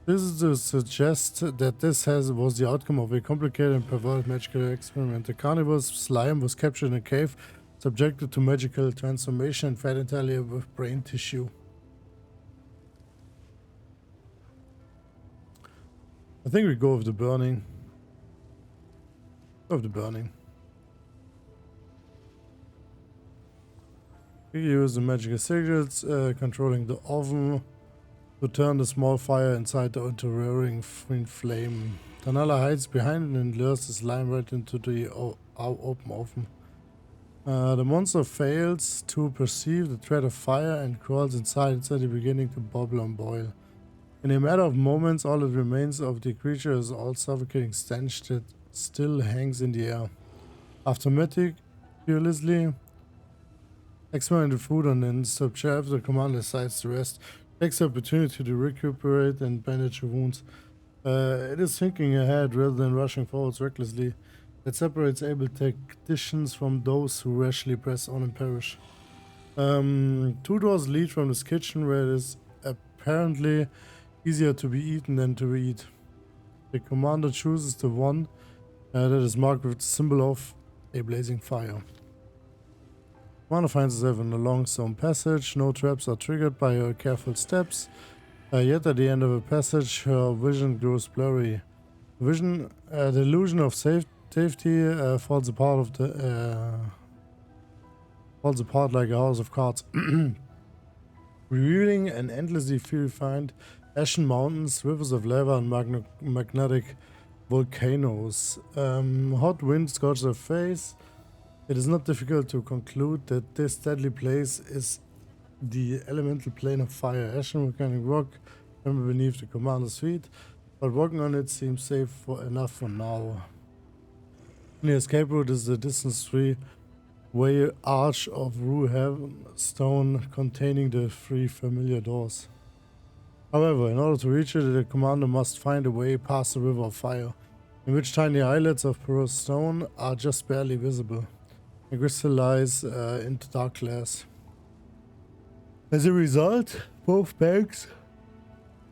This is to suggest that this was the outcome of a complicated and perverted magical experiment. The carnivorous slime was captured in a cave, subjected to magical transformation and fed entirely with brain tissue. I think we go with the burning. Go with the burning. You use the magical cigarettes, controlling the oven to turn the small fire inside into a roaring flame. Tanala hides behind it and lures the slime right into the open oven. The monster fails to perceive the threat of fire and crawls inside, instantly beginning to bubble and boil. In a matter of moments, all that remains of the creature is all suffocating stench that still hangs in the air. After meticulously examining the food on the undisturbed shelf, the commander decides to rest, takes the opportunity to recuperate and bandage the wounds. It is thinking ahead rather than rushing forwards recklessly that separates able tacticians from those who rashly press on and perish. Two doors lead from this kitchen, where it is apparently easier to be eaten than to eat. The commander chooses the one that is marked with the symbol of a blazing fire. Commander finds herself in a long stone passage. No traps are triggered by her careful steps. Yet at the end of the passage, her vision grows blurry. The illusion of safety falls apart like a house of cards, revealing an endlessly refined ashen mountains, rivers of lava, and magnetic volcanoes. Hot wind scorches her face. It is not difficult to conclude that this deadly place is the elemental plane of fire. Ashen volcanic rock beneath the commander's feet, but walking on it seems safe enough for now. The escape route is the distant three-way arch of Ruheaven stone containing the three familiar doors. However, in order to reach it, the commander must find a way past the river of fire, in which tiny islets of porous stone are just barely visible and crystallize into dark glass. As a result, both banks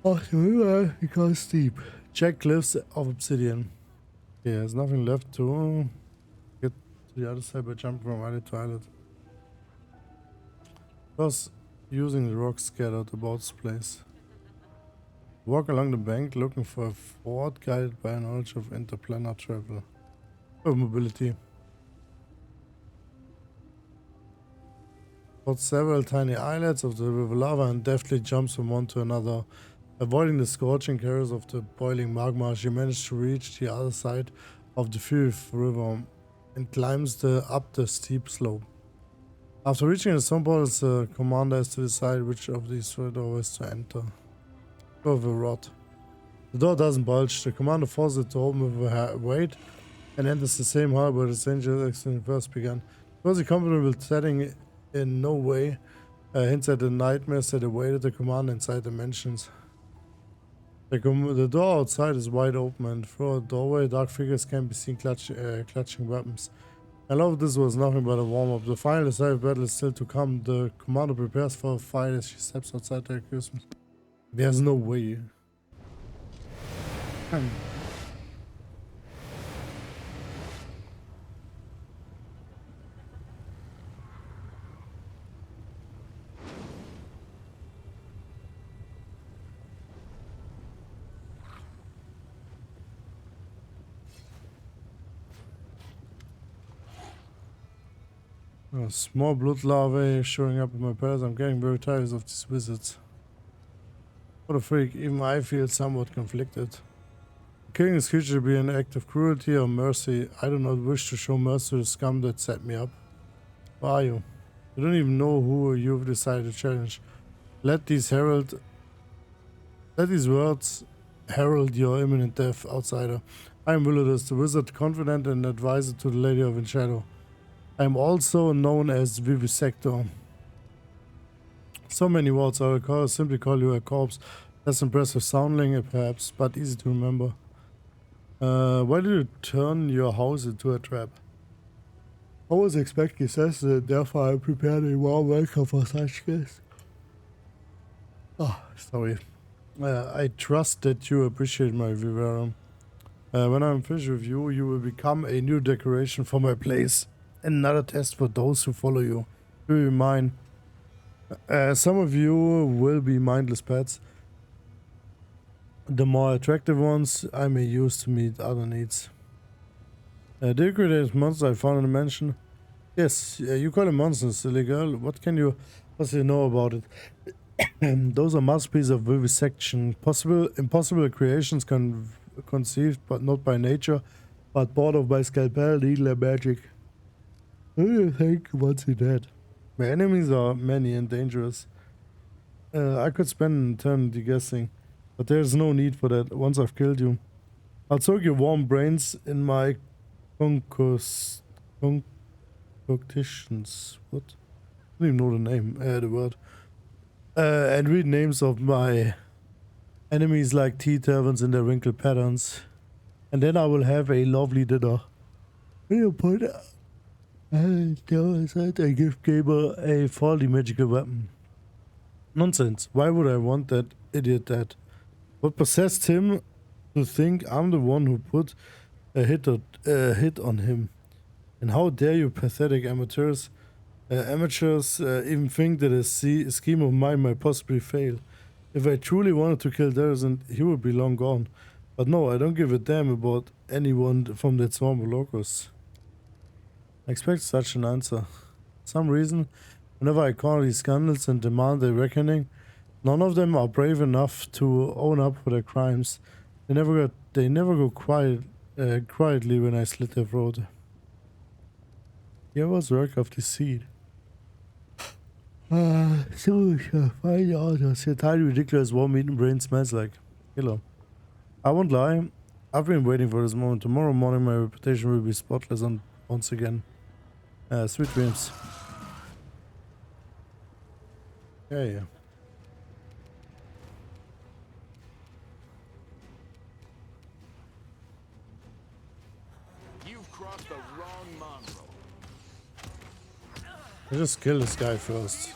of the river become steep, jagged cliffs of obsidian. Yeah, there's nothing left to get to the other side by jumping from islet to islet. Plus, using the rocks scattered about this place. Walk along the bank looking for a fort guided by a knowledge of interplanar travel. Or mobility. Spot several tiny islets of the river lava and deftly jumps from one to another. Avoiding the scorching currents of the boiling magma, she managed to reach the other side of the Firth River and climbs up the steep slope. After reaching the stone portals, the commander has to decide which of these three doors to enter. Go with a rod. The door doesn't budge. The commander forces it to open with a weight and enters the same hall where the dangerous accident first began. It was a comfortable setting in no way hints at the nightmares that awaited the commander inside the mansions. The door outside is wide open, and through a doorway, dark figures can be seen clutching weapons. A lot of this was nothing but a warm-up. The final decisive battle is still to come. The commander prepares for a fight as she steps outside the accusation. There's no way. Small blood larvae showing up in my palace. I'm getting very tired of these visits. What a freak, even I feel somewhat conflicted. Killing this creature would be an act of cruelty or mercy. I do not wish to show mercy to the scum that set me up. Who are you? You don't even know who you've decided to challenge. Let these words herald your imminent death, outsider. I am Willidus, the wizard, confidant and advisor to the Lady of Shadow. I am also known as Vivisector. So many words, I will simply call you a corpse. Less impressive sounding, perhaps, but easy to remember. Why did you turn your house into a trap? I was expecting success, and therefore I prepared a warm welcome for such guests. Oh, sorry. I trust that you appreciate my vivarium. When I'm finished with you, you will become a new decoration for my place. Another test for those who follow you. You will be mine. Some of you will be mindless pets. The more attractive ones I may use to meet other needs. The created monster I found in the mansion. Yes, you call them monsters, silly girl. What can you possibly know about it? Those are masterpieces of vivisection. Impossible creations conceived but not by nature, but brought of by scalpel, needle, and magic. Who do you think wants you dead? My enemies are many and dangerous. I could spend an eternity guessing, but there's no need for that once I've killed you. I'll soak your warm brains in my concoctions. What? I don't even know the name, the word. And read names of my enemies like tea taverns in their wrinkled patterns. And then I will have a lovely dinner. I give Gamer a faulty magical weapon. Nonsense. Why would I want that idiot dead? What possessed him to think I'm the one who put a hit on him? And how dare you pathetic amateurs even think that a scheme of mine might possibly fail? If I truly wanted to kill Darrison, he would be long gone. But no, I don't give a damn about anyone from that swarm of locusts. I expect such an answer. For some reason, whenever I call these scandals and demand a reckoning, none of them are brave enough to own up for their crimes. They never go quietly when I slit their throat. Here was work of deceit. So fine authors. A tiny ridiculous warm-eaten brain smells like. Hello. I won't lie. I've been waiting for this moment. Tomorrow morning my reputation will be spotless once again. Sweet dreams. Yeah. You've crossed the wrong mongrel. I just kill this guy first.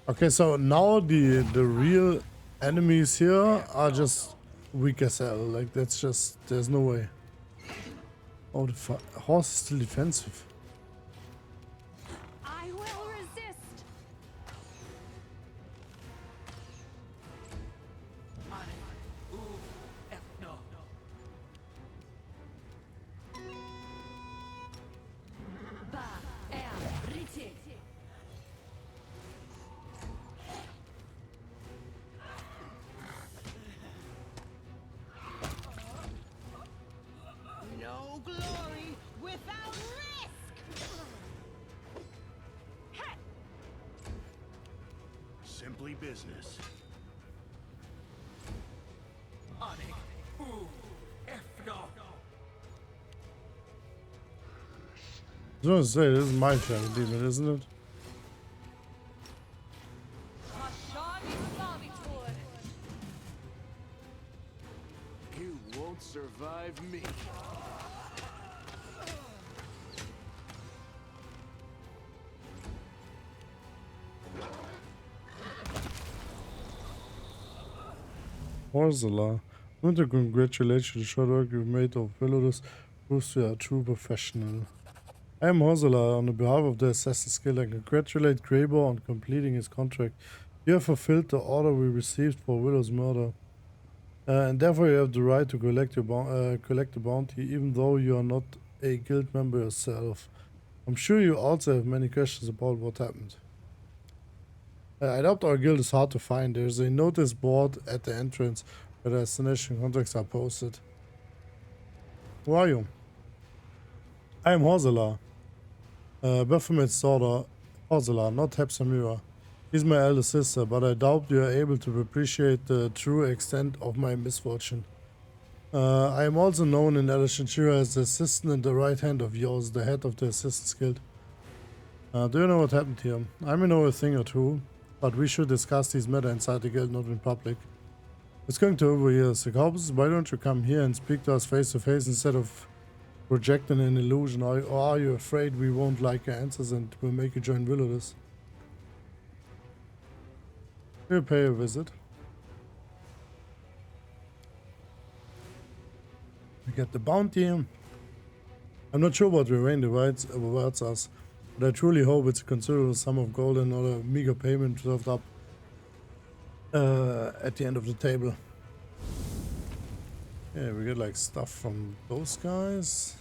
Okay, so now the real enemies here are just weak as hell. Like that's just there's no way. Oh, the horse is still defensive. I will resist. No glory without risk. Simply business. I was gonna say this is my shadow demon, isn't it? You won't survive me. Horsala, I want to congratulate you. The short work you've made of Willow's proves you are a true professional. I am Horsala. On behalf of the Assassin's Guild, I congratulate Graybor on completing his contract. You have fulfilled the order we received for Willow's murder. And therefore you have the right to collect the bounty, even though you are not a guild member yourself. I'm sure you also have many questions about what happened. I doubt our guild is hard to find. There's a notice board at the entrance where the destination contracts are posted. Who are you? I am Horsala. Baphomet's daughter, Horsala, not Hepsamura. She's my elder sister, but I doubt you are able to appreciate the true extent of my misfortune. I am also known in Elishanshira as the assistant and the right hand of yours, the head of the Assistants Guild. Do you know what happened here? I may know a thing or two, but we should discuss these matters inside the guild, not in public. It's going to overhear. Secobus, why don't you come here and speak to us face to face instead of projecting an illusion? Or are you afraid we won't like your answers and will make you join Willowwood? We'll pay a visit. We get the bounty. I'm not sure what Rain rewards us, but I truly hope it's a considerable sum of gold and not a meager payment served up at the end of the table. Yeah, we get like stuff from those guys.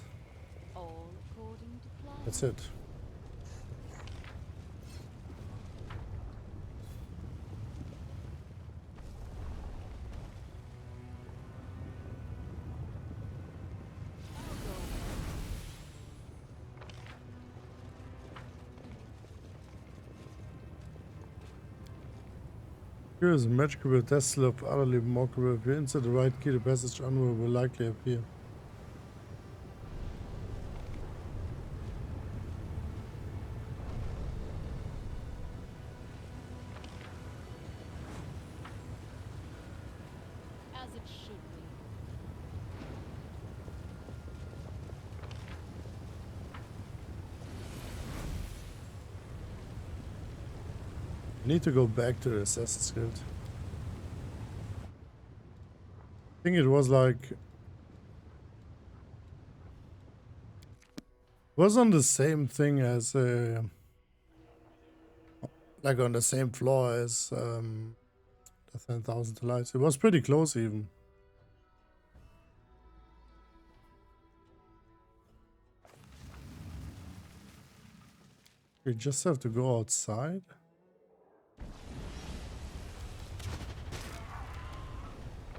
All according to That's it. Here is a magical death slope, utterly remarkable. If you insert the right key, the passage unwell will likely appear. As it should be. I need to go back to the Assassin's Guild. I think it was like... was on the same thing as... like on the same floor as the 10,000 Lights. It was pretty close even. We just have to go outside.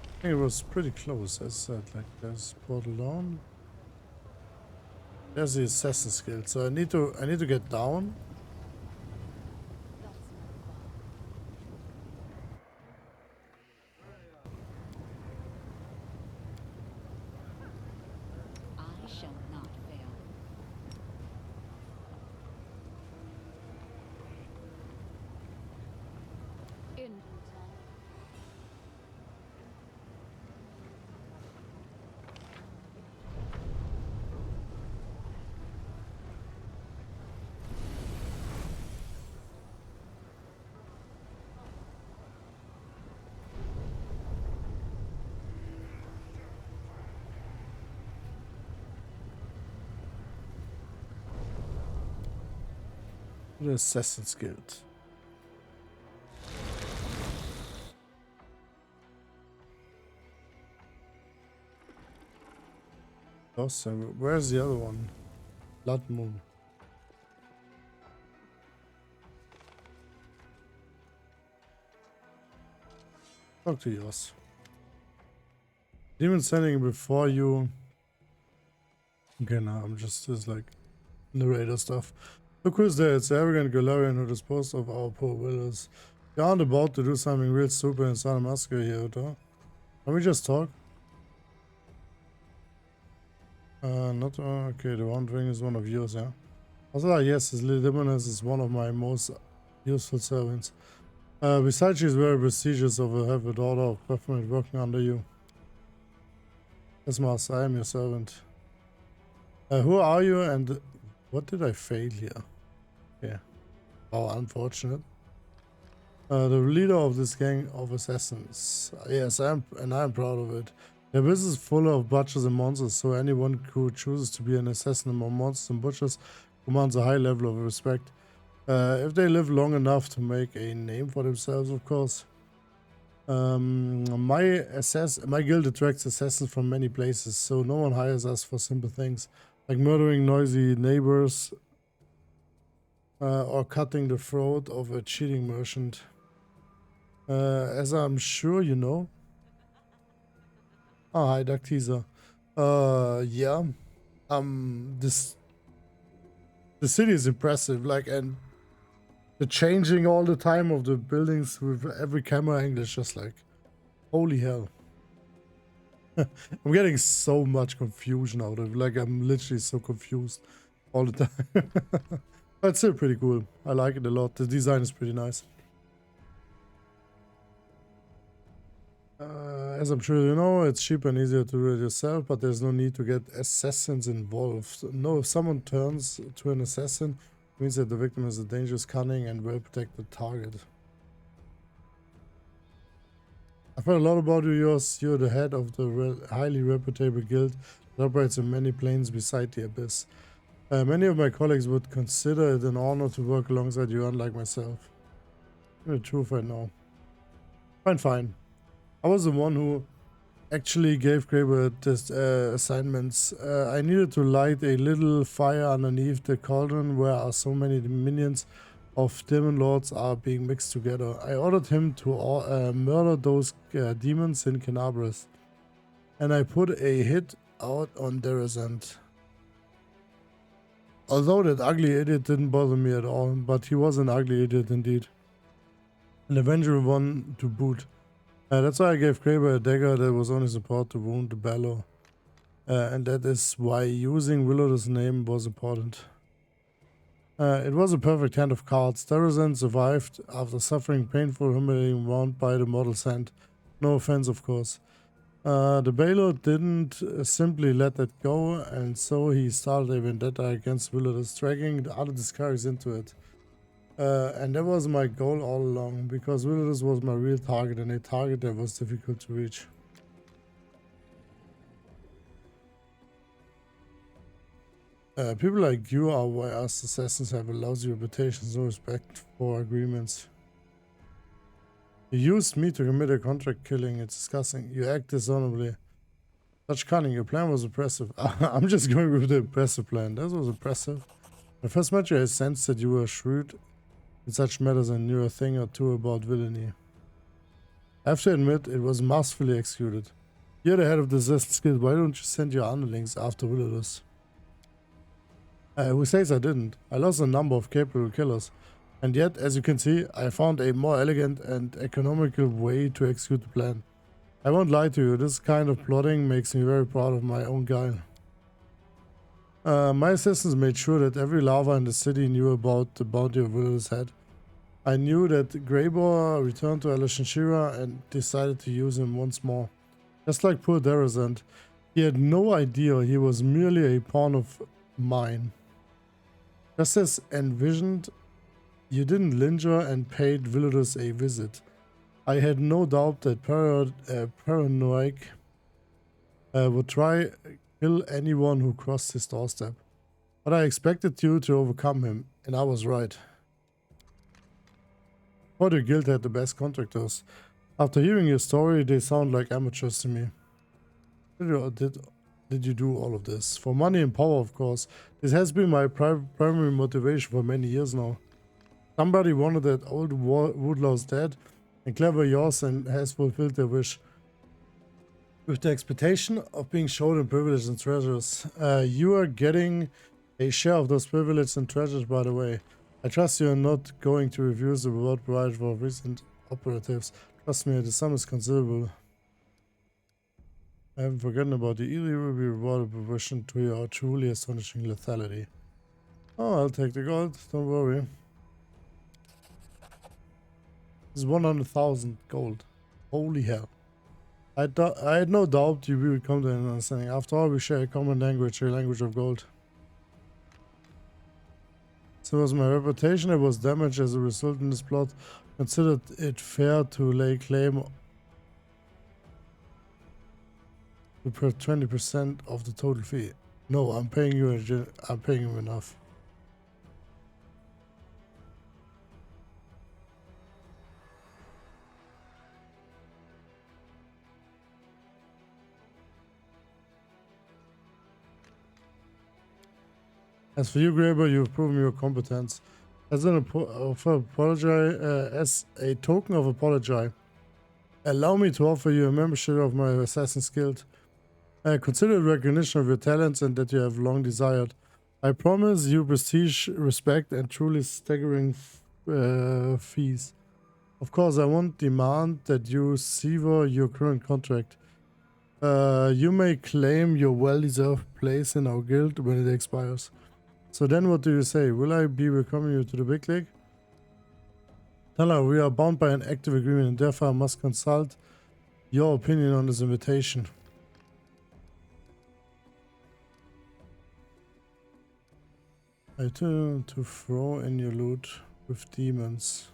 I think it was pretty close, as I said. Like there's portal on. There's the Assassin's Guild. So I need to get down. I shall not fail. Immortal. The Assassin's Guild. Awesome. Where's the other one? Blood Moon. Talk to yours. Demon standing before you. Okay, now I'm just like narrator stuff. Look who's there. It's the arrogant Galarian who disposed of our poor widows. You aren't about to do something real stupid and start a massacre here, though. Can we just talk? Not okay. The One Ring is one of yours, yeah. Also, yes, his little demoness is one of my most useful servants. Besides, she's very prestigious of have a daughter of Pathfinder working under you. Yes, master, I am your servant. Who are you and what did I fail here? Yeah. How unfortunate. The leader of this gang of assassins. Yes, I am proud of it. Their business is full of butchers and monsters, so anyone who chooses to be an assassin among monsters and butchers commands a high level of respect. If they live long enough to make a name for themselves, of course. My guild attracts assassins from many places, so no one hires us for simple things, like murdering noisy neighbors or cutting the throat of a cheating merchant. As I'm sure you know. Oh, hi, Duck Teaser. Yeah. The city is impressive, like, and the changing all the time of the buildings with every camera angle is just like, holy hell. I'm getting so much confusion out of it. Like, I'm literally so confused all the time. But it's still pretty cool. I like it a lot. The design is pretty nice. As I'm sure you know, it's cheaper and easier to do it yourself, but there's no need to get assassins involved. No, if someone turns to an assassin, it means that the victim is a dangerous, cunning, and well-protected target. I've heard a lot about you. You're the head of the highly reputable guild that operates in many planes beside the Abyss. Many of my colleagues would consider it an honor to work alongside you, unlike myself. The truth right now. Fine. I was the one who actually gave Graber this assignments. I needed to light a little fire underneath the cauldron where are so many minions of demon lords are being mixed together. I ordered him to murder those demons in Canabras, and I put a hit out on Derazant. Although that ugly idiot didn't bother me at all, but he was an ugly idiot indeed. An Avenger one to boot. That's why I gave Graber a dagger that was only supposed to wound the bellow. And that is why using Willow's name was important. It was a perfect hand of cards. Derazant survived after suffering painful humiliating wound by the mortal sand. No offense, of course. The Baylor didn't simply let that go, and so he started a vendetta against Willow's, dragging the other discards into it. And that was my goal all along, because Willow's was my real target, and a target that was difficult to reach. People like you are why us assassins have a lousy reputation, no respect for agreements. You used me to commit a contract killing, it's disgusting. You act dishonorably. Such cunning, your plan was impressive. I'm just going with the impressive plan. That was impressive. When I first met you, I sensed that you were shrewd in such matters and knew a thing or two about villainy. I have to admit, it was masterfully executed. You're the head of the Assassin's Guild, why don't you send your underlings after Willow's? Who says I didn't? I lost a number of capable killers. And yet, as you can see, I found a more elegant and economical way to execute the plan. I won't lie to you, this kind of plotting makes me very proud of my own guile. My assistants made sure that every lava in the city knew about the bounty of Willow's head. I knew that Graber returned to Alashashira and decided to use him once more. Just like poor Derazant, he had no idea he was merely a pawn of mine. Just as envisioned, you didn't linger and paid Willow's a visit. I had no doubt that Paranoic would try kill anyone who crossed his doorstep. But I expected you to overcome him, and I was right. Thought your guild had the best contractors. After hearing your story, they sound like amateurs to me. Did you do all of this? For money and power, of course. This has been my primary motivation for many years now. Somebody wanted that old Woodlow's dead, and clever yours and has fulfilled their wish. With the expectation of being shown in privileges and treasures. You are getting a share of those privileges and treasures, by the way. I trust you are not going to refuse the reward provided for recent operatives. Trust me, the sum is considerable. I haven't forgotten about the either will be rewarded provision to your truly astonishing lethality. Oh, I'll take the gold, don't worry. This is 100,000 gold. Holy hell. I had no doubt you would come to an understanding. After all, we share a common language, a language of gold. So was my reputation that was damaged as a result in this plot. Considered it fair to lay claim to per 20% of the total fee. No, I'm paying you enough. As for you, Graber, you've proven your competence. As a token of apology, allow me to offer you a membership of my Assassin's Guild. Consider recognition of your talents and that you have long desired. I promise you prestige, respect, and truly staggering fees. Of course, I won't demand that you sever your current contract. You may claim your well-deserved place in our guild when it expires. So then what do you say? Will I be welcoming you to the big league? Tell her we are bound by an active agreement and therefore I must consult your opinion on this invitation. I turn to throw in your loot with demons.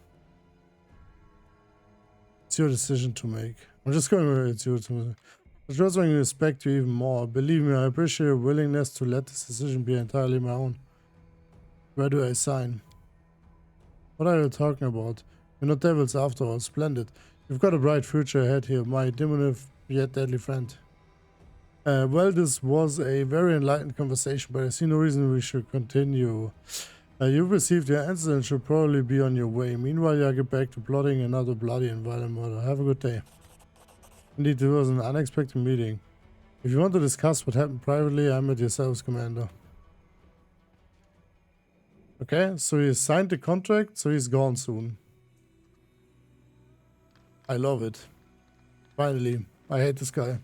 It's your decision to make. I'm just going with it's your decision. I just want to respect you even more. Believe me, I appreciate your willingness to let this decision be entirely my own. Where do I sign? What are you talking about? You're not devils after all. Splendid. You've got a bright future ahead here. My diminutive yet deadly friend. Well, this was a very enlightened conversation, but I see no reason we should continue. You've received your answer and should probably be on your way. Meanwhile, I get back to plotting another bloody and violent murder. Have a good day. Indeed, it was an unexpected meeting. If you want to discuss what happened privately, I'm at your service, Commander. Okay, so he signed the contract, so he's gone soon. I love it. Finally. I hate this guy.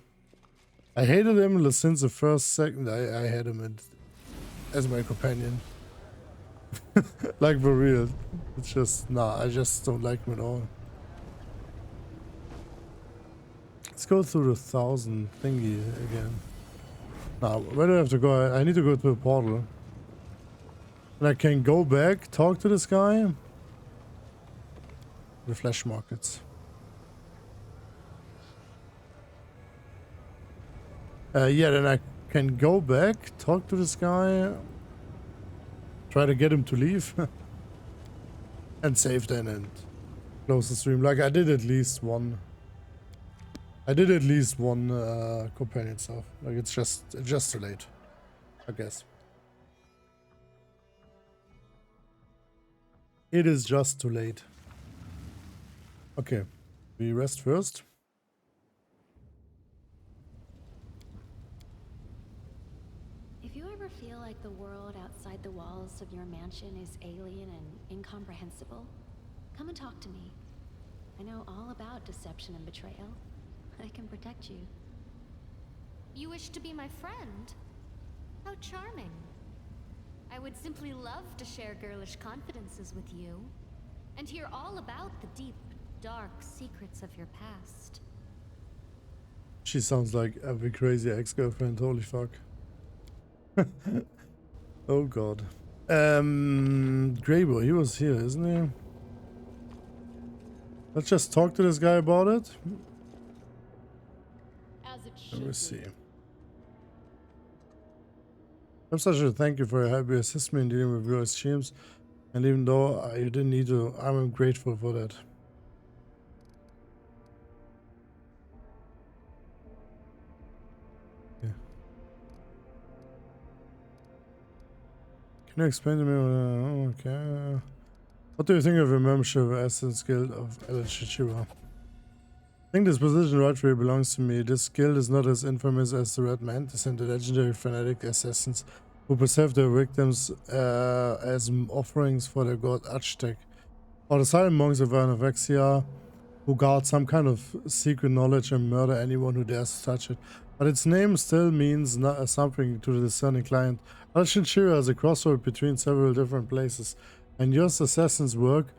I hated him since the first second I had him as my companion. Like for real. It's just, nah, I just don't like him at all. Let's go through the 1000 thingy again. Now, where do I have to go? I need to go to a portal. And I can go back, talk to this guy. The flesh markets. Yeah, then I can go back, talk to this guy. Try to get him to leave. And save then and close the stream. Like I did at least one. I did at least one companion stuff. Like it's just too late, I guess. It is just too late. Okay, we rest first. If you ever feel like the world outside the walls of your mansion is alien and incomprehensible, come and talk to me. I know all about deception and betrayal. I can protect you. You wish to be my friend? How charming. I would simply love to share girlish confidences with you, and hear all about the deep, dark secrets of your past. She sounds like every crazy ex-girlfriend, holy fuck. Oh god. Greyboy, he was here, isn't he? Let's just talk to this guy about it. As it should Let me be. see. I'm such a thank you for your help. You assist me in dealing with your streams, and even though you didn't need to, I'm grateful for that. Yeah. Can you explain to me? Okay. What do you think of your membership of Essence Guild of El Chichua? I think this position rightfully belongs to me. This guild is not as infamous as the Red Mantis and the legendary fanatic assassins who preserve their victims as offerings for their god Aztec, or the silent monks of Anavexia who guard some kind of secret knowledge and murder anyone who dares to touch it. But its name still means something to the discerning client. El Chichua is a crossroad between several different places, and your assassins work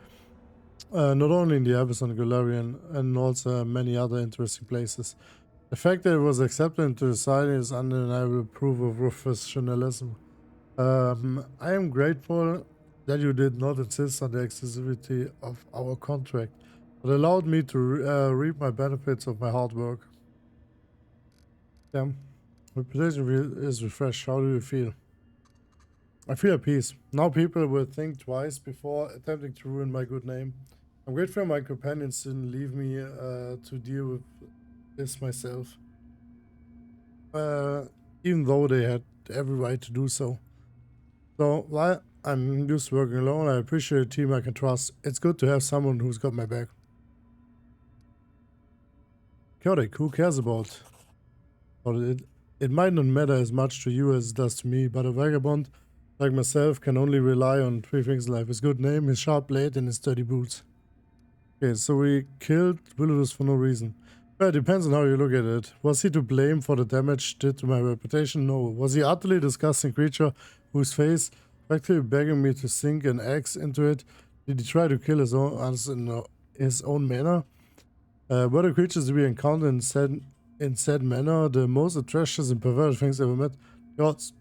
not only in the Abyss on Galarian and also many other interesting places. The fact that it was accepted into society is undeniable proof of professionalism. I am grateful that you did not insist on the exclusivity of our contract, but allowed me to reap my benefits of my hard work. Yeah, reputation is refreshed. How do you feel? I feel at peace. Now people will think twice before attempting to ruin my good name. I'm grateful my companions didn't leave me to deal with this myself. Even though they had every right to do so. So while I'm used to working alone, I appreciate a team I can trust. It's good to have someone who's got my back. Chaotic, who cares about it? It might not matter as much to you as it does to me, but a vagabond like myself can only rely on three things in life: his good name, his sharp blade, and his sturdy boots. Okay, so we killed Willowus for no reason. Well, it depends on how you look at it. Was he to blame for the damage did to my reputation? No. Was he utterly disgusting creature whose face practically begging me to sink an axe into it? Did he try to kill his own manner? Were the creatures we encountered in said manner the most atrocious and perverted things ever met? Gods,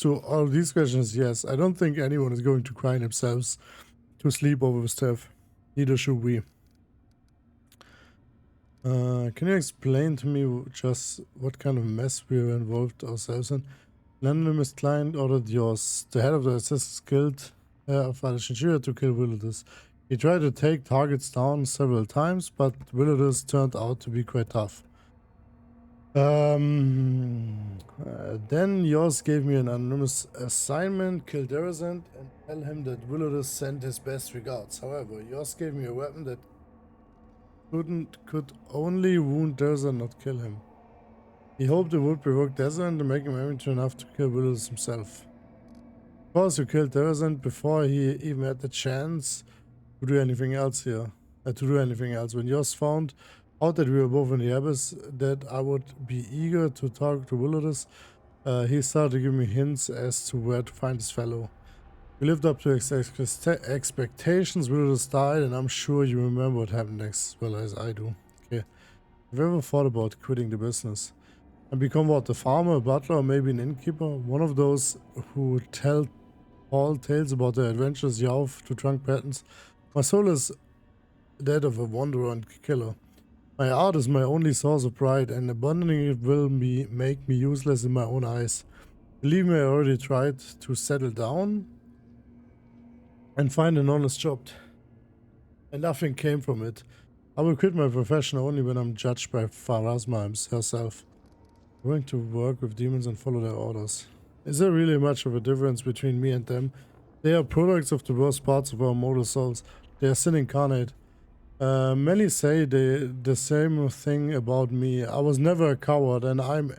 to all these questions, yes. I don't think anyone is going to cry themselves to sleep over the stuff. Neither should we. Can you explain to me just what kind of mess we were involved ourselves in? An anonymous client ordered yours, the head of the Assassin's Guild of Alexandria, to kill Willowus. He tried to take targets down several times, but Willowus turned out to be quite tough. Then yours gave me an anonymous assignment, kill Derazant and tell him that Willowdus sent his best regards. However, yours gave me a weapon that could only wound Derazant, not kill him. He hoped it would provoke Derazant and make him angry enough to kill Willowdus himself. Of course, you killed Derazant before he even had the chance to do anything else here. When yours found out that we were both in the abyss, that I would be eager to talk to Willowdus, he started to give me hints as to where to find his fellow. We lived up to expectations. Willowdus died, and I'm sure you remember what happened next as well as I do. Okay. Have you ever thought about quitting the business and become what, a farmer, a butler, or maybe an innkeeper? One of those who tell tall tales about their adventures youth to drunk patterns. My soul is that of a wanderer and killer. My art is my only source of pride, and abandoning it will make me useless in my own eyes. Believe me, I already tried to settle down and find an honest job, and nothing came from it. I will quit my profession only when I'm judged by Pharasma herself. I'm going to work with demons and follow their orders. Is there really much of a difference between me and them? They are products of the worst parts of our mortal souls. They are sin incarnate. Many say the same thing about me. I was never a coward, and I'm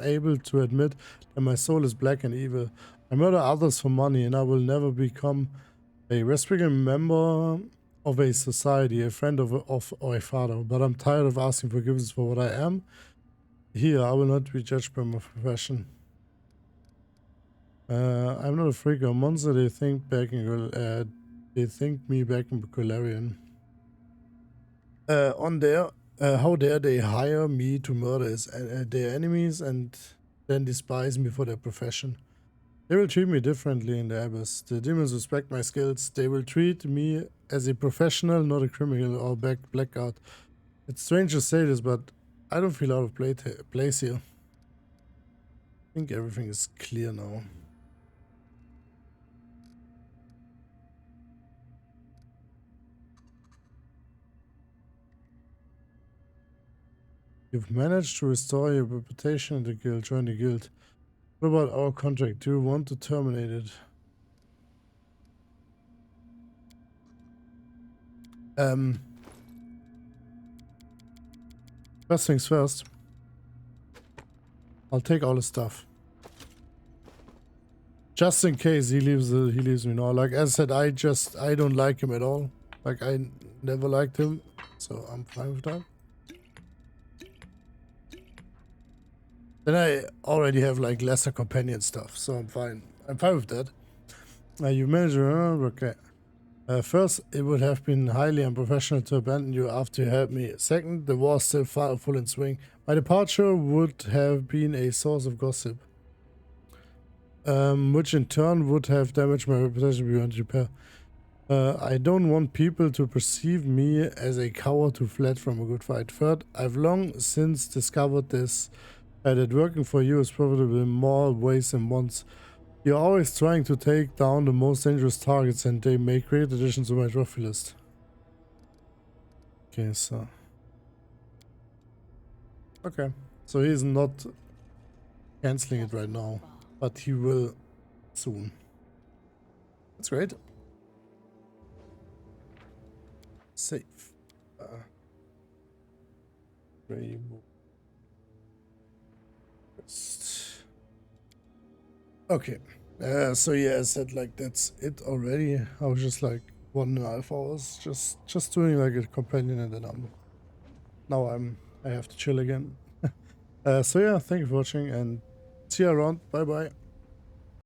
able to admit that my soul is black and evil. I murder others for money, and I will never become a respected member of a society, a friend or a father. But I'm tired of asking forgiveness for what I am. Here, I will not be judged by my profession. I'm not a freak or a monster. They think me back in Galarian. How dare they hire me to murder their enemies and then despise me for their profession? They will treat me differently in the Abyss. The demons respect my skills. They will treat me as a professional, not a criminal or blackguard. It's strange to say this, but I don't feel out of place here. I think everything is clear now. You've managed to restore your reputation in the guild. Join the guild. What about our contract? Do you want to terminate it? First things first. I'll take all his stuff. Just in case he leaves me now. Like as I said, I don't like him at all. Like I never liked him. So I'm fine with that. Then I already have like lesser companion stuff, so I'm fine. I'm fine with that. You managed, okay. First, it would have been highly unprofessional to abandon you after you helped me. Second, the war is still full in swing. My departure would have been a source of gossip, which in turn would have damaged my reputation beyond repair. I don't want people to perceive me as a coward who fled from a good fight. Third, I've long since discovered this. That working for you is profitable in more ways than once. You're always trying to take down the most dangerous targets, and they make great additions to my trophy list. Okay, so... Okay, so he's not cancelling it right now, but he will soon. That's great. Save. Okay, so yeah, I said like that's it already. I was just like 1.5 hours just doing like a companion, and then I have to chill again. So yeah, thank you for watching and see you around. Bye bye.